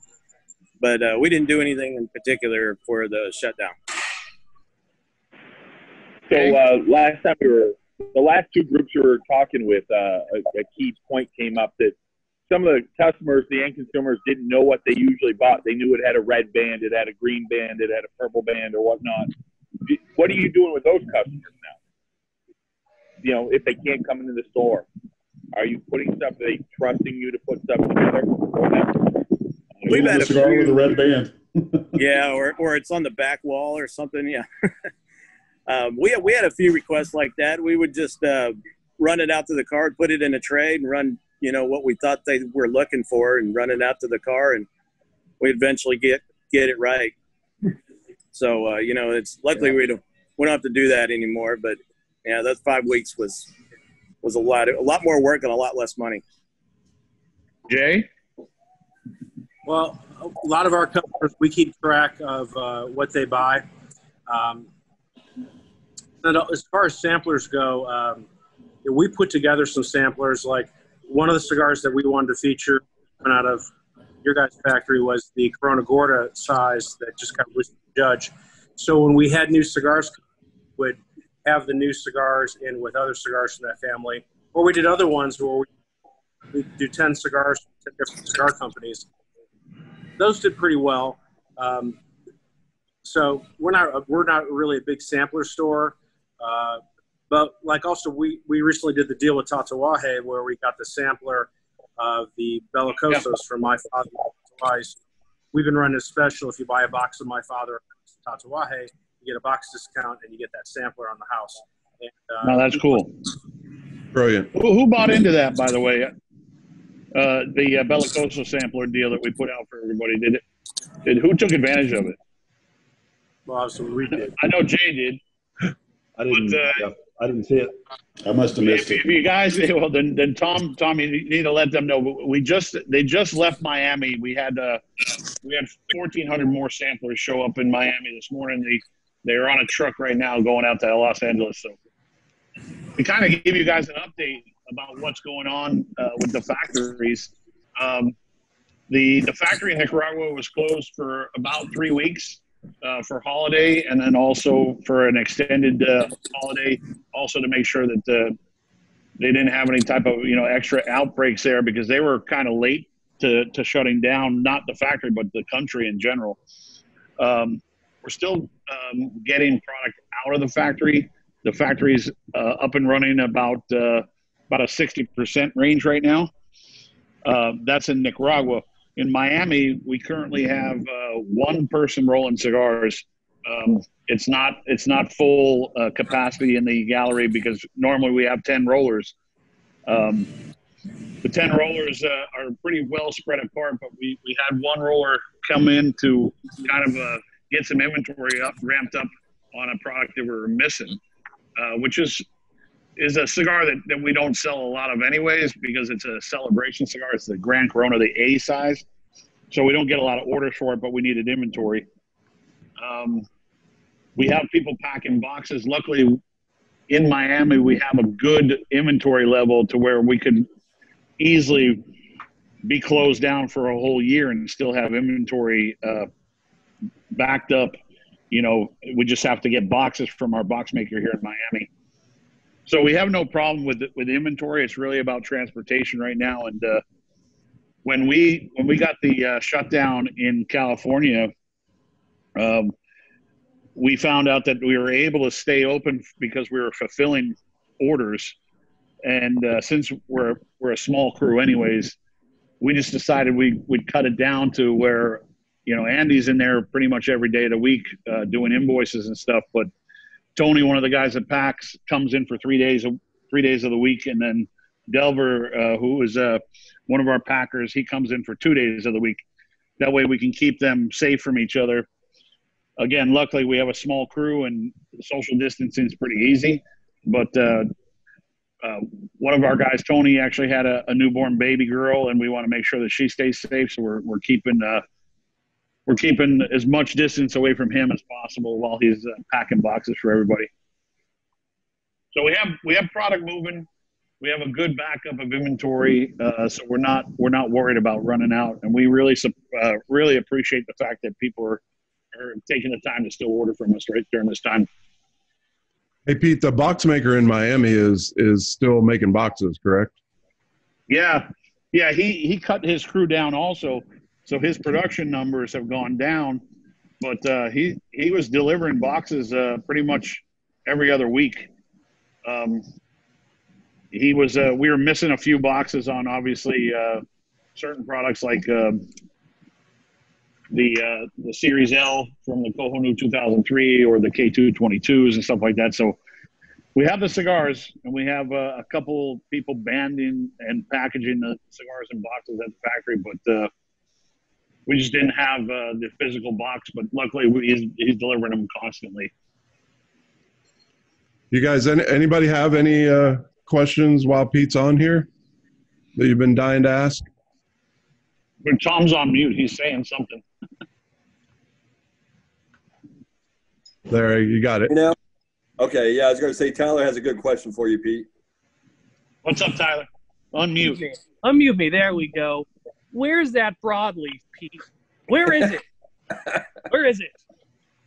But we didn't do anything in particular for the shutdown. So last time the last two groups we were talking with, a key point came up that some of the customers, the end consumers, didn't know what they usually bought. They knew it had a red band, it had a green band, it had a purple band or whatnot. What are you doing with those customers now? If they can't come into the store, are you putting stuff, are they trusting you to put stuff together? We've had a cigar with a red band. Yeah, or it's on the back wall or something, yeah. We had a few requests like that. We would just run it out to the car, put it in a tray, and run, what we thought they were looking for, and run it out to the car, and we eventually get it right. So it's luckily we don't have to do that anymore. But yeah, that 5 weeks was a lot more work and a lot less money. Jay? Well, a lot of our customers, we keep track of what they buy. And as far as samplers go, we put together some samplers. Like one of the cigars that we wanted to feature coming out of your guys' factory was the Corona Gorda size that just got released to the judge. So when we had new cigars, we would have the new cigars in with other cigars from that family. Or we did other ones where we do 10 cigars from 10 different cigar companies. Those did pretty well. So we're not really a big sampler store. But like also we recently did the deal with Tatuaje where we got the sampler of the Bellicosos from My Father twice. We've been running a special. If you buy a box of My Father Tatuaje, you get a box discount and you get that sampler on the house. And, that's cool. Brilliant. Who bought into that, by the way? The Bellicoso sampler deal that we put out for everybody. Who took advantage of it? Well, so we did. I know Jay did. I didn't see it. I must have missed it. If you guys, well, then Tom, you need to let them know. They just left Miami. We had we had 1,400 more samplers show up in Miami this morning. They are on a truck right now going out to Los Angeles. So to kind of give you guys an update about what's going on with the factories. The factory in Nicaragua was closed for about 3 weeks for holiday, and then also for an extended holiday, also to make sure that they didn't have any type of extra outbreaks there, because they were kind of late to shutting down, not the factory but the country in general. We're still getting product out of the factory. The factory's up and running about a 60% range right now. That's in Nicaragua. In Miami, we currently have one person rolling cigars. It's not full capacity in the gallery, because normally we have 10 rollers. The 10 rollers are pretty well spread apart, but we had one roller come in to kind of get some inventory ramped up on a product that we were missing, which is a cigar that we don't sell a lot of anyways, because it's a celebration cigar. It's the Grand Corona, the A size. So we don't get a lot of orders for it, but we needed inventory. We have people packing boxes. Luckily, in Miami, we have a good inventory level to where we could easily be closed down for a whole year and still have inventory backed up. We just have to get boxes from our box maker here in Miami. So we have no problem with inventory. It's really about transportation right now. And when we got the shutdown in California, we found out that we were able to stay open because we were fulfilling orders. And since we're a small crew anyways, we just decided we'd cut it down to where, Andy's in there pretty much every day of the week doing invoices and stuff. But Tony, one of the guys that packs, comes in for 3 days of the week. And then Delver, who is one of our packers, he comes in for 2 days of the week. That way we can keep them safe from each other. Again, luckily we have a small crew and social distancing is pretty easy. But one of our guys, Tony, actually had a newborn baby girl, and we want to make sure that she stays safe. So we're keeping as much distance away from him as possible while he's packing boxes for everybody. So we have product moving. We have a good backup of inventory, so we're not worried about running out. And we really appreciate the fact that people are taking the time to still order from us right during this time. Hey, Pete, the box maker in Miami is still making boxes, correct? Yeah. He cut his crew down also, so his production numbers have gone down. But he was delivering boxes pretty much every other week. We were missing a few boxes on obviously certain products like the Series L from the Kohonu 2003 or the K222s and stuff like that. So we have the cigars, and we have a couple people banding and packaging the cigars in boxes at the factory, but we just didn't have the physical box. But luckily, he's delivering them constantly. You guys, anybody have any questions while Pete's on here that you've been dying to ask? But Tom's on mute. He's saying something. There, you got it. Okay, yeah, I was going to say Tyler has a good question for you, Pete. What's up, Tyler? Unmute. Unmute me. There we go. Where's that broadleaf, Pete? Where is it? Where is it?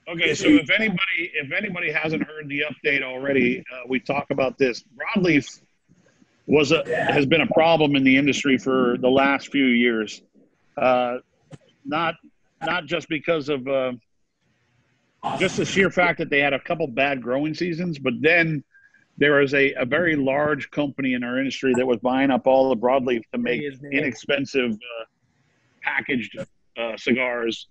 Okay, so if anybody hasn't heard the update already, we talk about this. Broadleaf has been a problem in the industry for the last few years. Not just because of just the sheer fact that they had a couple bad growing seasons, but then there was a very large company in our industry that was buying up all the broadleaf to make inexpensive packaged cigars.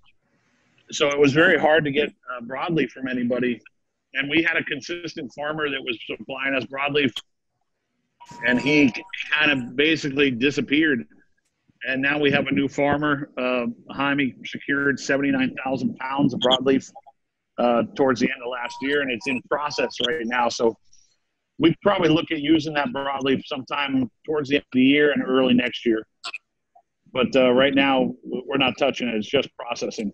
So it was very hard to get broadleaf from anybody. And we had a consistent farmer that was supplying us broadleaf, and he kind of basically disappeared. And now we have a new farmer. Jaime secured 79,000 pounds of broadleaf towards the end of last year, and it's in process right now. So we probably look at using that broadleaf sometime towards the end of the year and early next year. But right now, we're not touching it. It's just processing.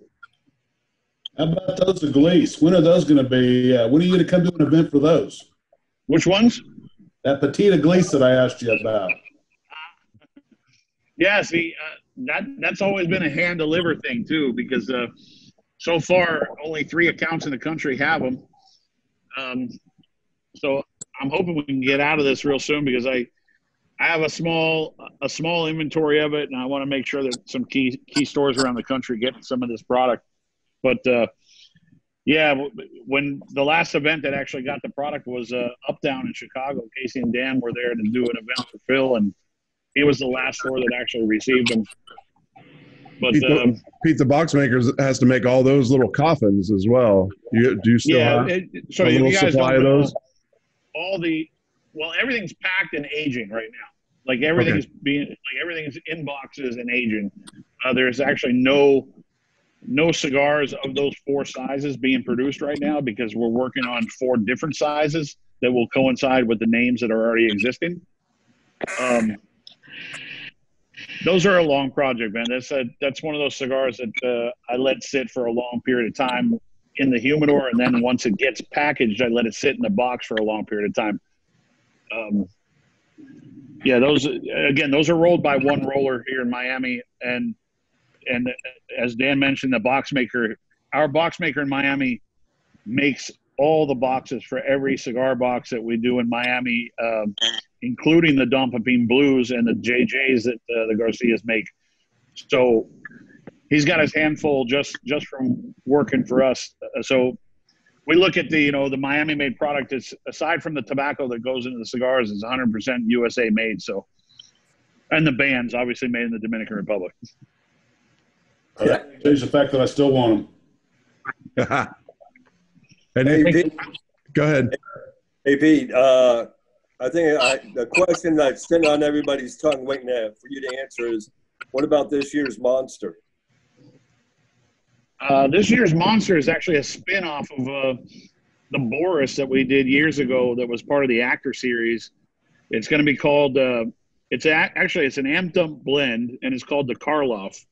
How about those Eglise? When are those going to be? When are you going to come to an event for those? Which ones? That petite Eglise that I asked you about. Yeah, see, that's always been a hand deliver thing too, because so far only 3 accounts in the country have them. So I'm hoping we can get out of this real soon, because I have a small inventory of it, and I want to make sure that some key stores around the country get some of this product. But yeah, when the last event that actually got the product was Uptown in Chicago, Casey and Dan were there to do an event for Phil, and he was the last store that actually received them. But Pete, the box maker has to make all those little coffins as well. Do you still have so a little supply of those? Everything's packed and aging right now. Like everything's everything's in boxes and aging. There's actually no cigars of those 4 sizes being produced right now, because we're working on 4 different sizes that will coincide with the names that are already existing. Those are a long project, man. That's one of those cigars that I let sit for a long period of time in the humidor, and then once it gets packaged, I let it sit in the box for a long period of time. Those are rolled by one roller here in Miami, and as Dan mentioned, our box maker in Miami makes all the boxes for every cigar box that we do in Miami, including the Don Pepin Blues and the JJs that the Garcias make. So he's got his handful just from working for us. So we look at the Miami-made product. It's, aside from the tobacco that goes into the cigars, is 100% USA made. So, and the bands obviously made in the Dominican Republic. Change the fact that I still want them. Hey, Pete, go ahead. Hey, Pete, I think the question that's sitting on everybody's tongue waiting for you to answer is, what about this year's Monster? This year's Monster is actually a spin-off of the Boris that we did years ago that was part of the Actor series. It's going to be called, it's an amped up blend, and it's called the Karloff.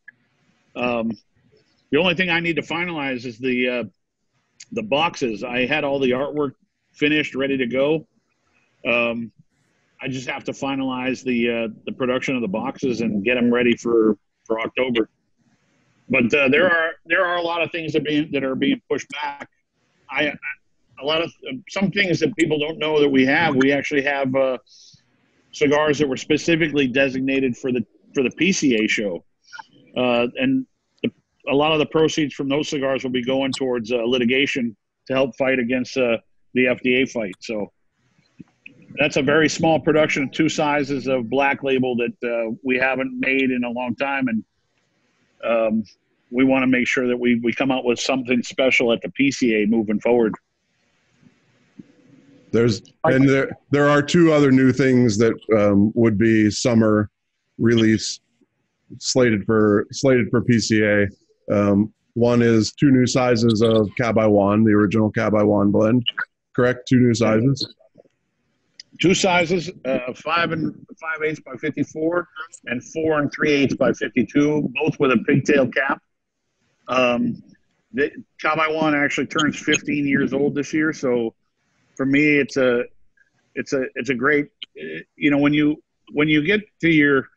The only thing I need to finalize is the boxes. I had all the artwork finished, ready to go. I just have to finalize the production of the boxes and get them ready for October. But there are a lot of things that are being pushed back. Some things that people don't know that we have. We actually have cigars that were specifically designated for the PCA show, and a lot of the proceeds from those cigars will be going towards litigation to help fight against the FDA fight. So that's a very small production, 2 sizes of Black Label that we haven't made in a long time, and we want to make sure that we come out with something special at the PCA moving forward. There are 2 other new things that would be summer release slated for PCA. One is 2 new sizes of Cab I Juan, the original Cab I Juan blend. Correct? 2 new sizes. 2 sizes, 5 5/8 by 54 and 4 3/8 by 52, both with a pigtail cap. The Cab I Juan actually turns 15 years old this year, so for me, it's a great, when you get to your,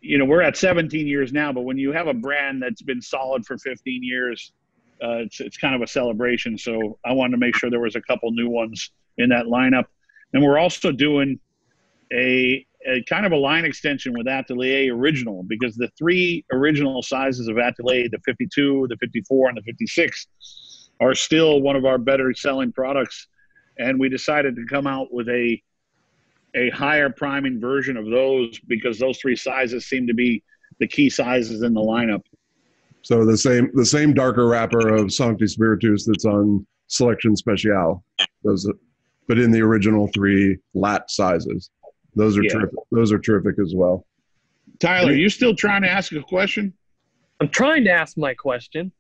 we're at 17 years now, but when you have a brand that's been solid for 15 years, it's kind of a celebration. So I wanted to make sure there was a couple new ones in that lineup. And we're also doing a kind of a line extension with Atelier Original, because the 3 original sizes of Atelier, the 52, the 54, and the 56, are still one of our better selling products. And we decided to come out with a higher priming version of those, because those 3 sizes seem to be the key sizes in the lineup. So the same darker wrapper of Sancti Spiritus that's on Selection Special, but in the original 3 lat sizes. Those are terrific. Those are terrific as well. Tyler, are you still trying to ask a question? I'm trying to ask my question.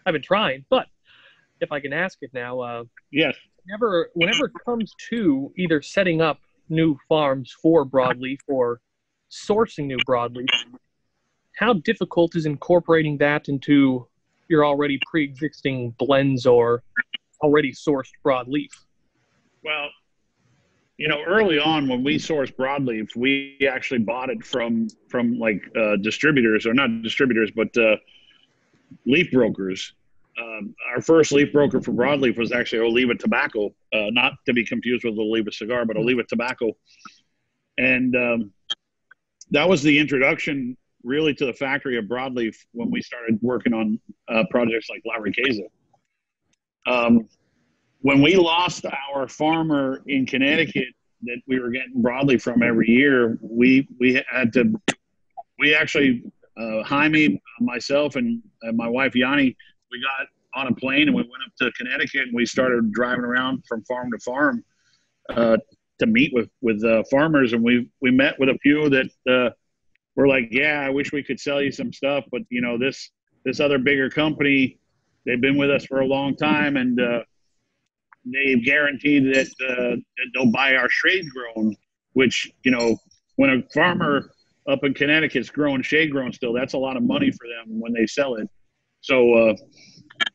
I've been trying, but if I can ask it now. Yes. Whenever it comes to either setting up new farms for broadleaf or sourcing new broadleaf, how difficult is incorporating that into your already pre-existing blends or already sourced broadleaf? Well, early on when we sourced broadleaf, we actually bought it from like distributors, or not distributors, but leaf brokers. Our first leaf broker for broadleaf was actually Oliva Tobacco, not to be confused with Oliva Cigar, but Oliva Tobacco. And that was the introduction really to the factory of broadleaf when we started working on projects like La Riqueza. When we lost our farmer in Connecticut that we were getting broadleaf from every year, we actually, Jaime, myself, and my wife Yanni, we got on a plane and we went up to Connecticut and we started driving around from farm to farm to meet with farmers, and we met with a few that were like, yeah, I wish we could sell you some stuff, but this other bigger company, they've been with us for a long time, and they've guaranteed that they'll buy our shade grown, which, when a farmer up in Connecticut's growing shade grown still, that's a lot of money for them when they sell it. So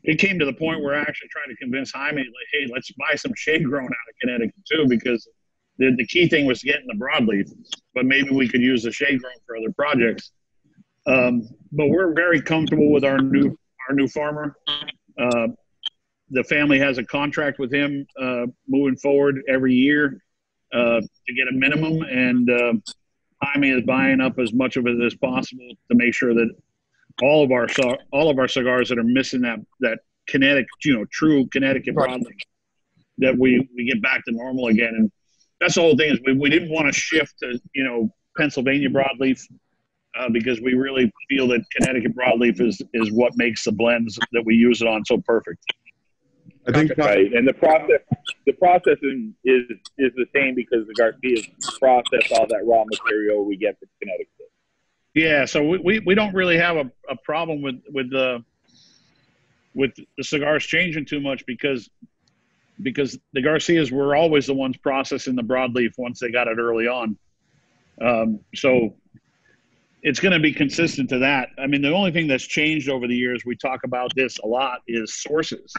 it came to the point where I actually tried to convince Jaime, like, hey, let's buy some shade grown out of Connecticut too, because the key thing was getting the broadleaf, but maybe we could use the shade grown for other projects. But we're very comfortable with our new farmer. The family has a contract with him moving forward every year to get a minimum, and Jaime is buying up as much of it as possible to make sure that all of our cigars that are missing that Connecticut, true Connecticut broadleaf, that we get back to normal again. And that's the whole thing, is we didn't want to shift to Pennsylvania broadleaf because we really feel that Connecticut broadleaf is what makes the blends that we use it on so perfect. I think right, and the processing is the same because the Garcias process all that raw material we get from Connecticut. Yeah, so we don't really have a problem with the cigars changing too much because the Garcias were always the ones processing the broadleaf once they got it early on. So it's going to be consistent to that. I mean, the only thing that's changed over the years, we talk about this a lot, is sources.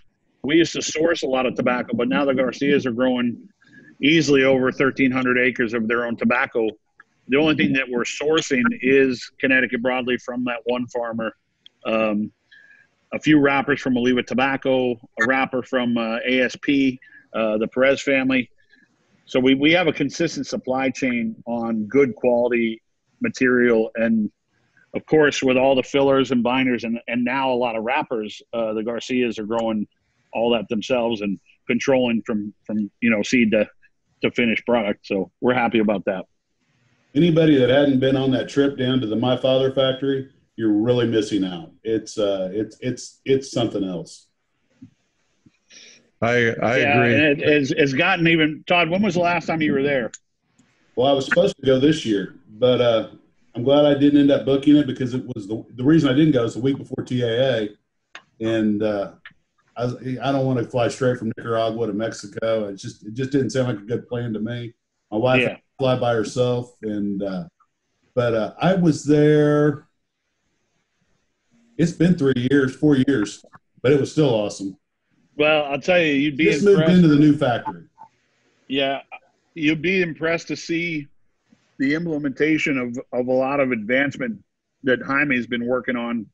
We used to source a lot of tobacco, but now the Garcias are growing easily over 1,300 acres of their own tobacco. The only thing that we're sourcing is Connecticut broadleaf from that one farmer, a few wrappers from Oliva Tobacco, a wrapper from ASP, the Perez family. So we have a consistent supply chain on good quality material. And of course, with all the fillers and binders and now a lot of wrappers, the Garcias are growing all that themselves and controlling from seed to finished product. So we're happy about that. Anybody that hadn't been on that trip down to the My Father factory, you're really missing out. It's something else. I agree. And it's gotten even. Todd, when was the last time you were there? Well, I was supposed to go this year, but I'm glad I didn't end up booking it, because it was the reason I didn't go is the week before TAA, and I don't want to fly straight from Nicaragua to Mexico. It just didn't sound like a good plan to me. My wife had to fly by herself, but I was there. It's been 4 years, but it was still awesome. Well, I'll tell you, you'd be just impressed. Moved into the new factory. Yeah, you'd be impressed to see the implementation of a lot of advancement that Jaime's been working on.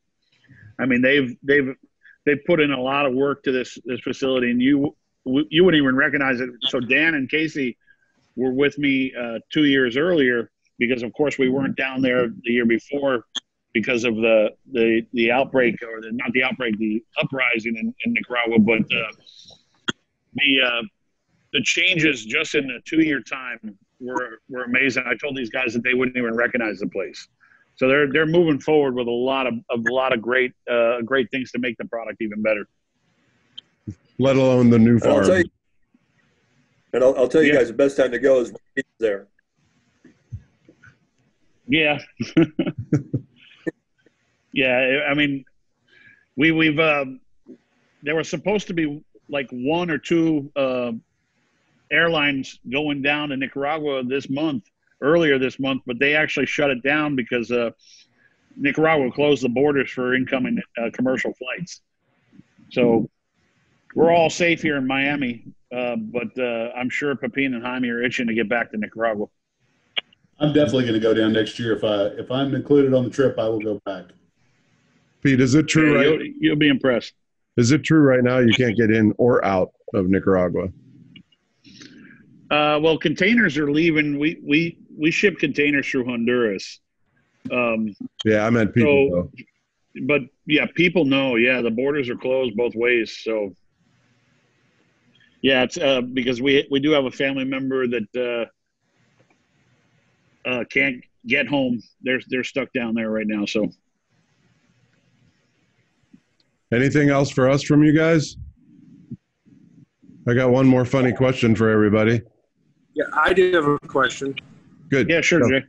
I mean, they've put in a lot of work to this facility, and you wouldn't even recognize it. So Dan and Casey were with me 2 years earlier, because of course we weren't down there the year before because of the outbreak, or not the outbreak, the uprising in Nicaragua. But the changes just in the 2 year time were amazing. I told these guys that they wouldn't even recognize the place. So they're moving forward with a lot of great things to make the product even better. Let alone the new farm. I'll tell you guys, the best time to go is when he's there. Yeah. Yeah, I mean, we've there were supposed to be like 1 or 2 airlines going down to Nicaragua earlier this month, but they actually shut it down because Nicaragua closed the borders for incoming commercial flights. So we're all safe here in Miami, but I'm sure Pepin and Jaime are itching to get back to Nicaragua. I'm definitely going to go down next year. If I'm included on the trip, I will go back. Pete, is it true? Yeah, right? you'll be impressed. Is it true right now you can't get in or out of Nicaragua? Well, containers are leaving. We ship containers through Honduras. Yeah, I meant people. So, but yeah, people know. Yeah, the borders are closed both ways. So, yeah, it's because we do have a family member that can't get home. They're stuck down there right now. So, anything else for us from you guys? I got one more funny question for everybody. Yeah, I do have a question. Good. Yeah, sure, Jay.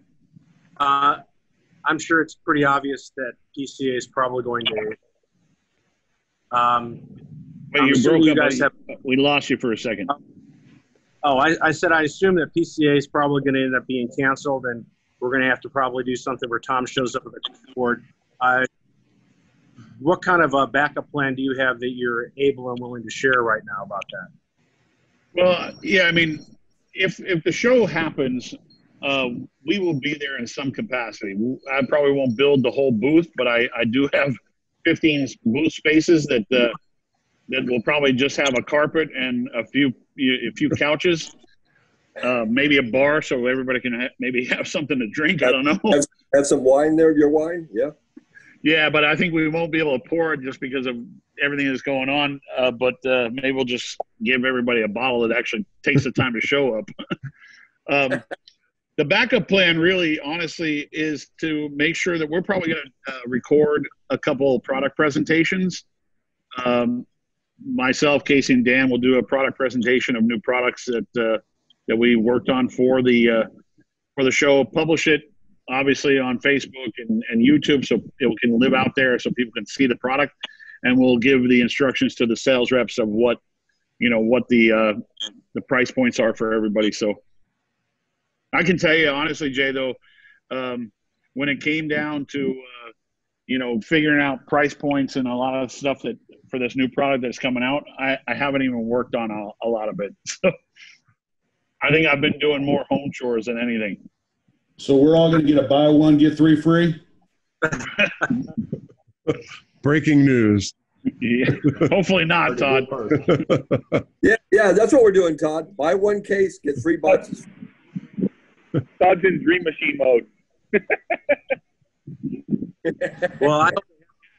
I'm sure it's pretty obvious that PCA is probably going to. Wait, you broke up. We lost you for a second. I said I assume that PCA is probably going to end up being canceled, and we're going to have to probably do something where Tom shows up at the board. What kind of a backup plan do you have that you're able and willing to share right now about that? Well, yeah, I mean, if the show happens, we will be there in some capacity. I probably won't build the whole booth, but I do have 15 booth spaces that will probably just have a carpet and a few couches, maybe a bar so everybody can maybe have something to drink. I don't know. Have some wine there, your wine, yeah? Yeah, but I think we won't be able to pour it just because of everything that's going on. But maybe we'll just give everybody a bottle that actually takes the time to show up. The backup plan really, honestly, is to make sure that we're probably going to record a couple product presentations. Myself, Casey, and Dan will do a product presentation of new products that we worked on for the show. Publish it, obviously, on Facebook and YouTube, so it can live out there, so people can see the product. And we'll give the instructions to the sales reps of what the price points are for everybody. So I can tell you honestly, Jay, though, when it came down to figuring out price points and a lot of stuff that for this new product that's coming out, I haven't even worked on a lot of it. So I think I've been doing more home chores than anything. So we're all going to get a buy one, get three free? Breaking news. Yeah. Hopefully not, Todd. Yeah, that's what we're doing, Todd. Buy one case, get 3 boxes. Todd's in dream machine mode. Well,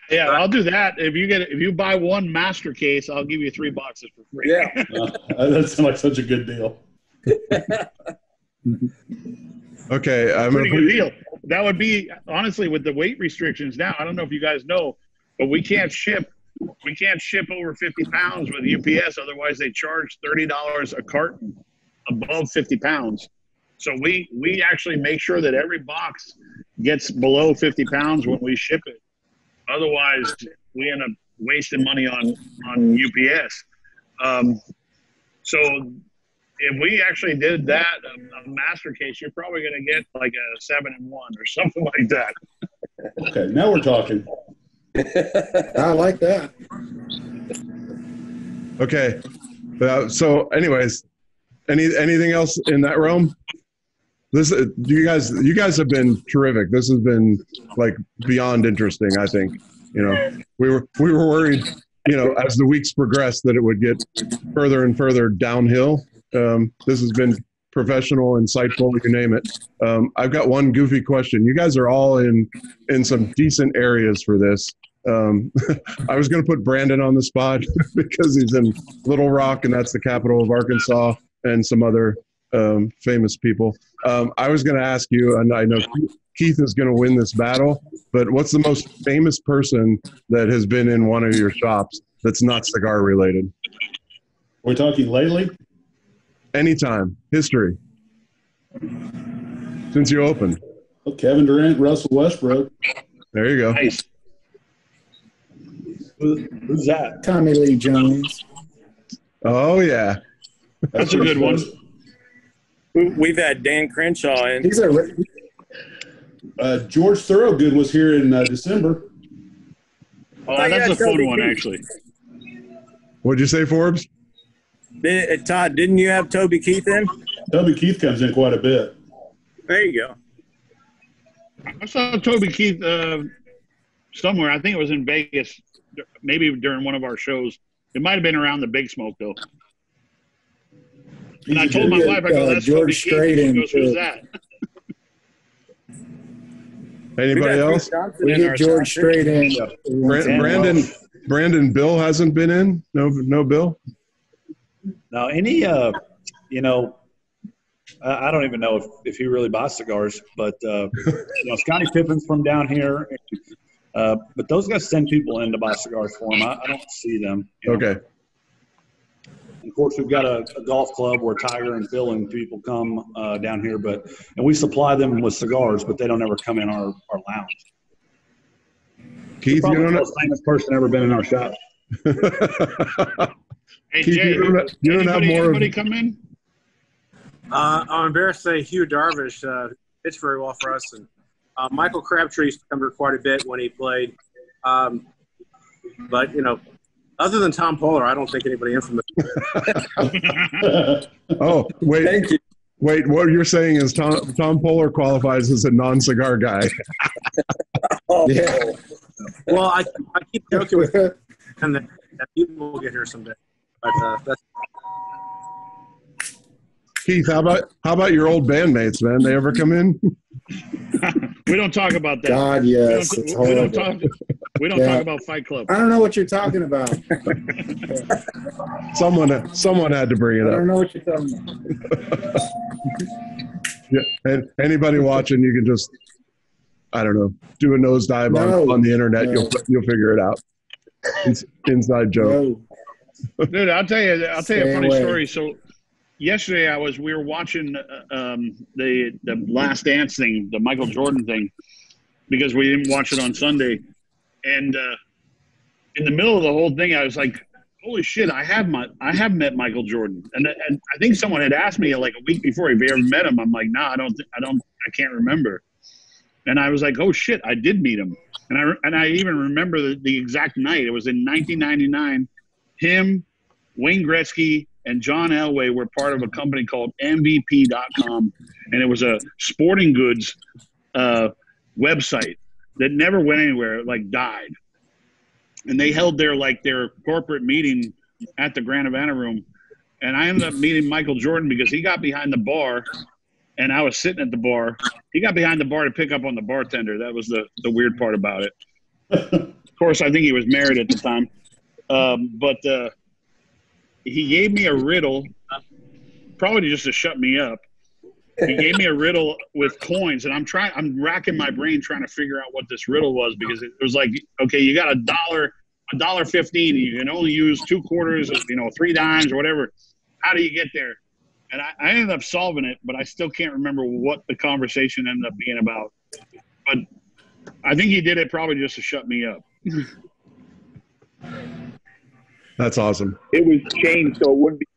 yeah, I'll do that. If you buy one master case, I'll give you 3 boxes for free. Yeah. That sounds like such a good deal. Okay, I'm pretty good deal. That would be, honestly, with the weight restrictions now, I don't know if you guys know, but we can't ship over 50 pounds with UPS. Otherwise, they charge $30 a carton above 50 pounds. So we actually make sure that every box gets below 50 pounds when we ship it. Otherwise, we end up wasting money on UPS. So if we actually did that, a master case, you're probably going to get like a 7-in-1 or something like that. Okay, now we're talking. I like that. Okay. So anyways, anything else in that realm? You guys have been terrific. This has been like beyond interesting, I think. We were worried, as the weeks progressed that it would get further and further downhill. This has been professional, insightful, you name it. I've got one goofy question. You guys are all in some decent areas for this. I was going to put Brandon on the spot because he's in Little Rock, and that's the capital of Arkansas, and some other famous people. I was going to ask you, and I know Keith is going to win this battle, but what's the most famous person that has been in one of your shops that's not cigar related? We're talking lately? Anytime. History. Since you opened. Oh, Kevin Durant, Russell Westbrook. There you go. Nice. Who's that? Tommy Lee Jones. Oh, yeah. That's a good one. We've had Dan Crenshaw in. George Thorogood was here in December. Oh, that's a fun one, actually. What'd you say, Forbes? Todd, didn't you have Toby Keith in? Toby Keith comes in quite a bit. There you go. I saw Toby Keith somewhere. I think it was in Vegas, maybe during one of our shows. It might have been around the Big Smoke, though. And I told my wife, I go, that's Toby Keith. She goes, who's that? Anybody else? We get George Strait in. Brandon Bill hasn't been in? No Bill? Now, any, I don't even know if he really buys cigars, but, Scotty Pippen's from down here. But those guys send people in to buy cigars for them. I don't see them. Okay. Of course, we've got a golf club where Tiger and Phil and people come down here, and we supply them with cigars, but they don't ever come in our lounge. Keith, you're the most famous person ever been in our shop. Hey, Keith, Jay, you don't have more. Anybody come in? I'm embarrassed to say Hugh Darvish hits very well for us, and Michael Crabtree used to come here quite a bit when he played. But other than Tom Poehler, I don't think anybody infamous. Oh, wait. Thank you. Wait, what you're saying is Tom Poehler qualifies as a non-cigar guy. Oh, Yeah. Well, I keep joking with him, and that people will get here someday. But that's Keith, how about your old bandmates, man? They ever come in? We don't talk about that. God, yes. It's horrible. We don't talk about Fight Club. I don't know what you're talking about. Someone had to bring it I up. don't know what you're talking about. Yeah. And anybody watching, you can just, I don't know, do a nosedive on the internet. No. You'll figure it out. It's inside joke. No. Dude, I'll tell you a Stay funny away. story. So yesterday we were watching the Last Dance thing, the Michael Jordan thing, because we didn't watch it on Sunday. And in the middle of the whole thing, I was like, "Holy shit! I have met Michael Jordan." And I think someone had asked me like a week before if you ever met him. I'm like, "No, I can't remember." And I was like, "Oh shit! I did meet him." And I even remember the exact night. It was in 1999. Him, Wayne Gretzky, and John Elway were part of a company called MVP.com, and it was a sporting goods website that never went anywhere, like died. And they held their corporate meeting at the Grand Havana Room. And I ended up meeting Michael Jordan because he got behind the bar and I was sitting at the bar. He got behind the bar to pick up on the bartender. That was the weird part about it. Of course, I think he was married at the time. But he gave me a riddle, probably just to shut me up. He gave me a riddle with coins, and I'm racking my brain trying to figure out what this riddle was, because it was like, okay, you got $1.15, and you can only use 2 quarters, 3 dimes or whatever. How do you get there? And I ended up solving it, but I still can't remember what the conversation ended up being about. But I think he did it probably just to shut me up. That's awesome. It was changed so it wouldn't be.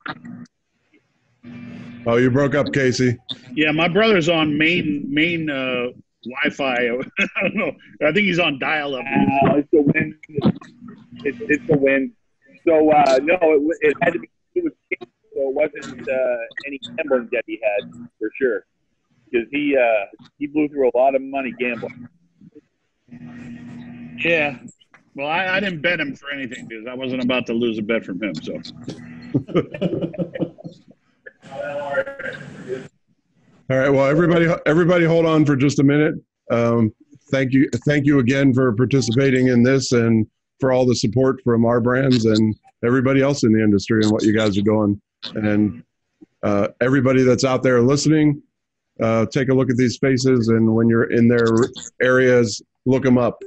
Oh, you broke up, Casey. Yeah, my brother's on main Wi-Fi. I don't know. I think he's on dial-up. It's the wind. It's the wind. So no, it had to be. It was changed, so it wasn't any gambling debt he had for sure, because he blew through a lot of money gambling. Yeah. Well, I didn't bet him for anything because I wasn't about to lose a bet from him. So. All right. Well, everybody hold on for just a minute. Thank you again for participating in this and for all the support from our brands and everybody else in the industry and what you guys are doing. And everybody that's out there listening, take a look at these faces, and when you're in their areas, look them up.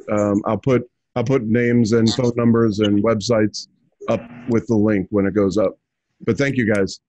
I'll put names and phone numbers and websites up with the link when it goes up. But thank you guys.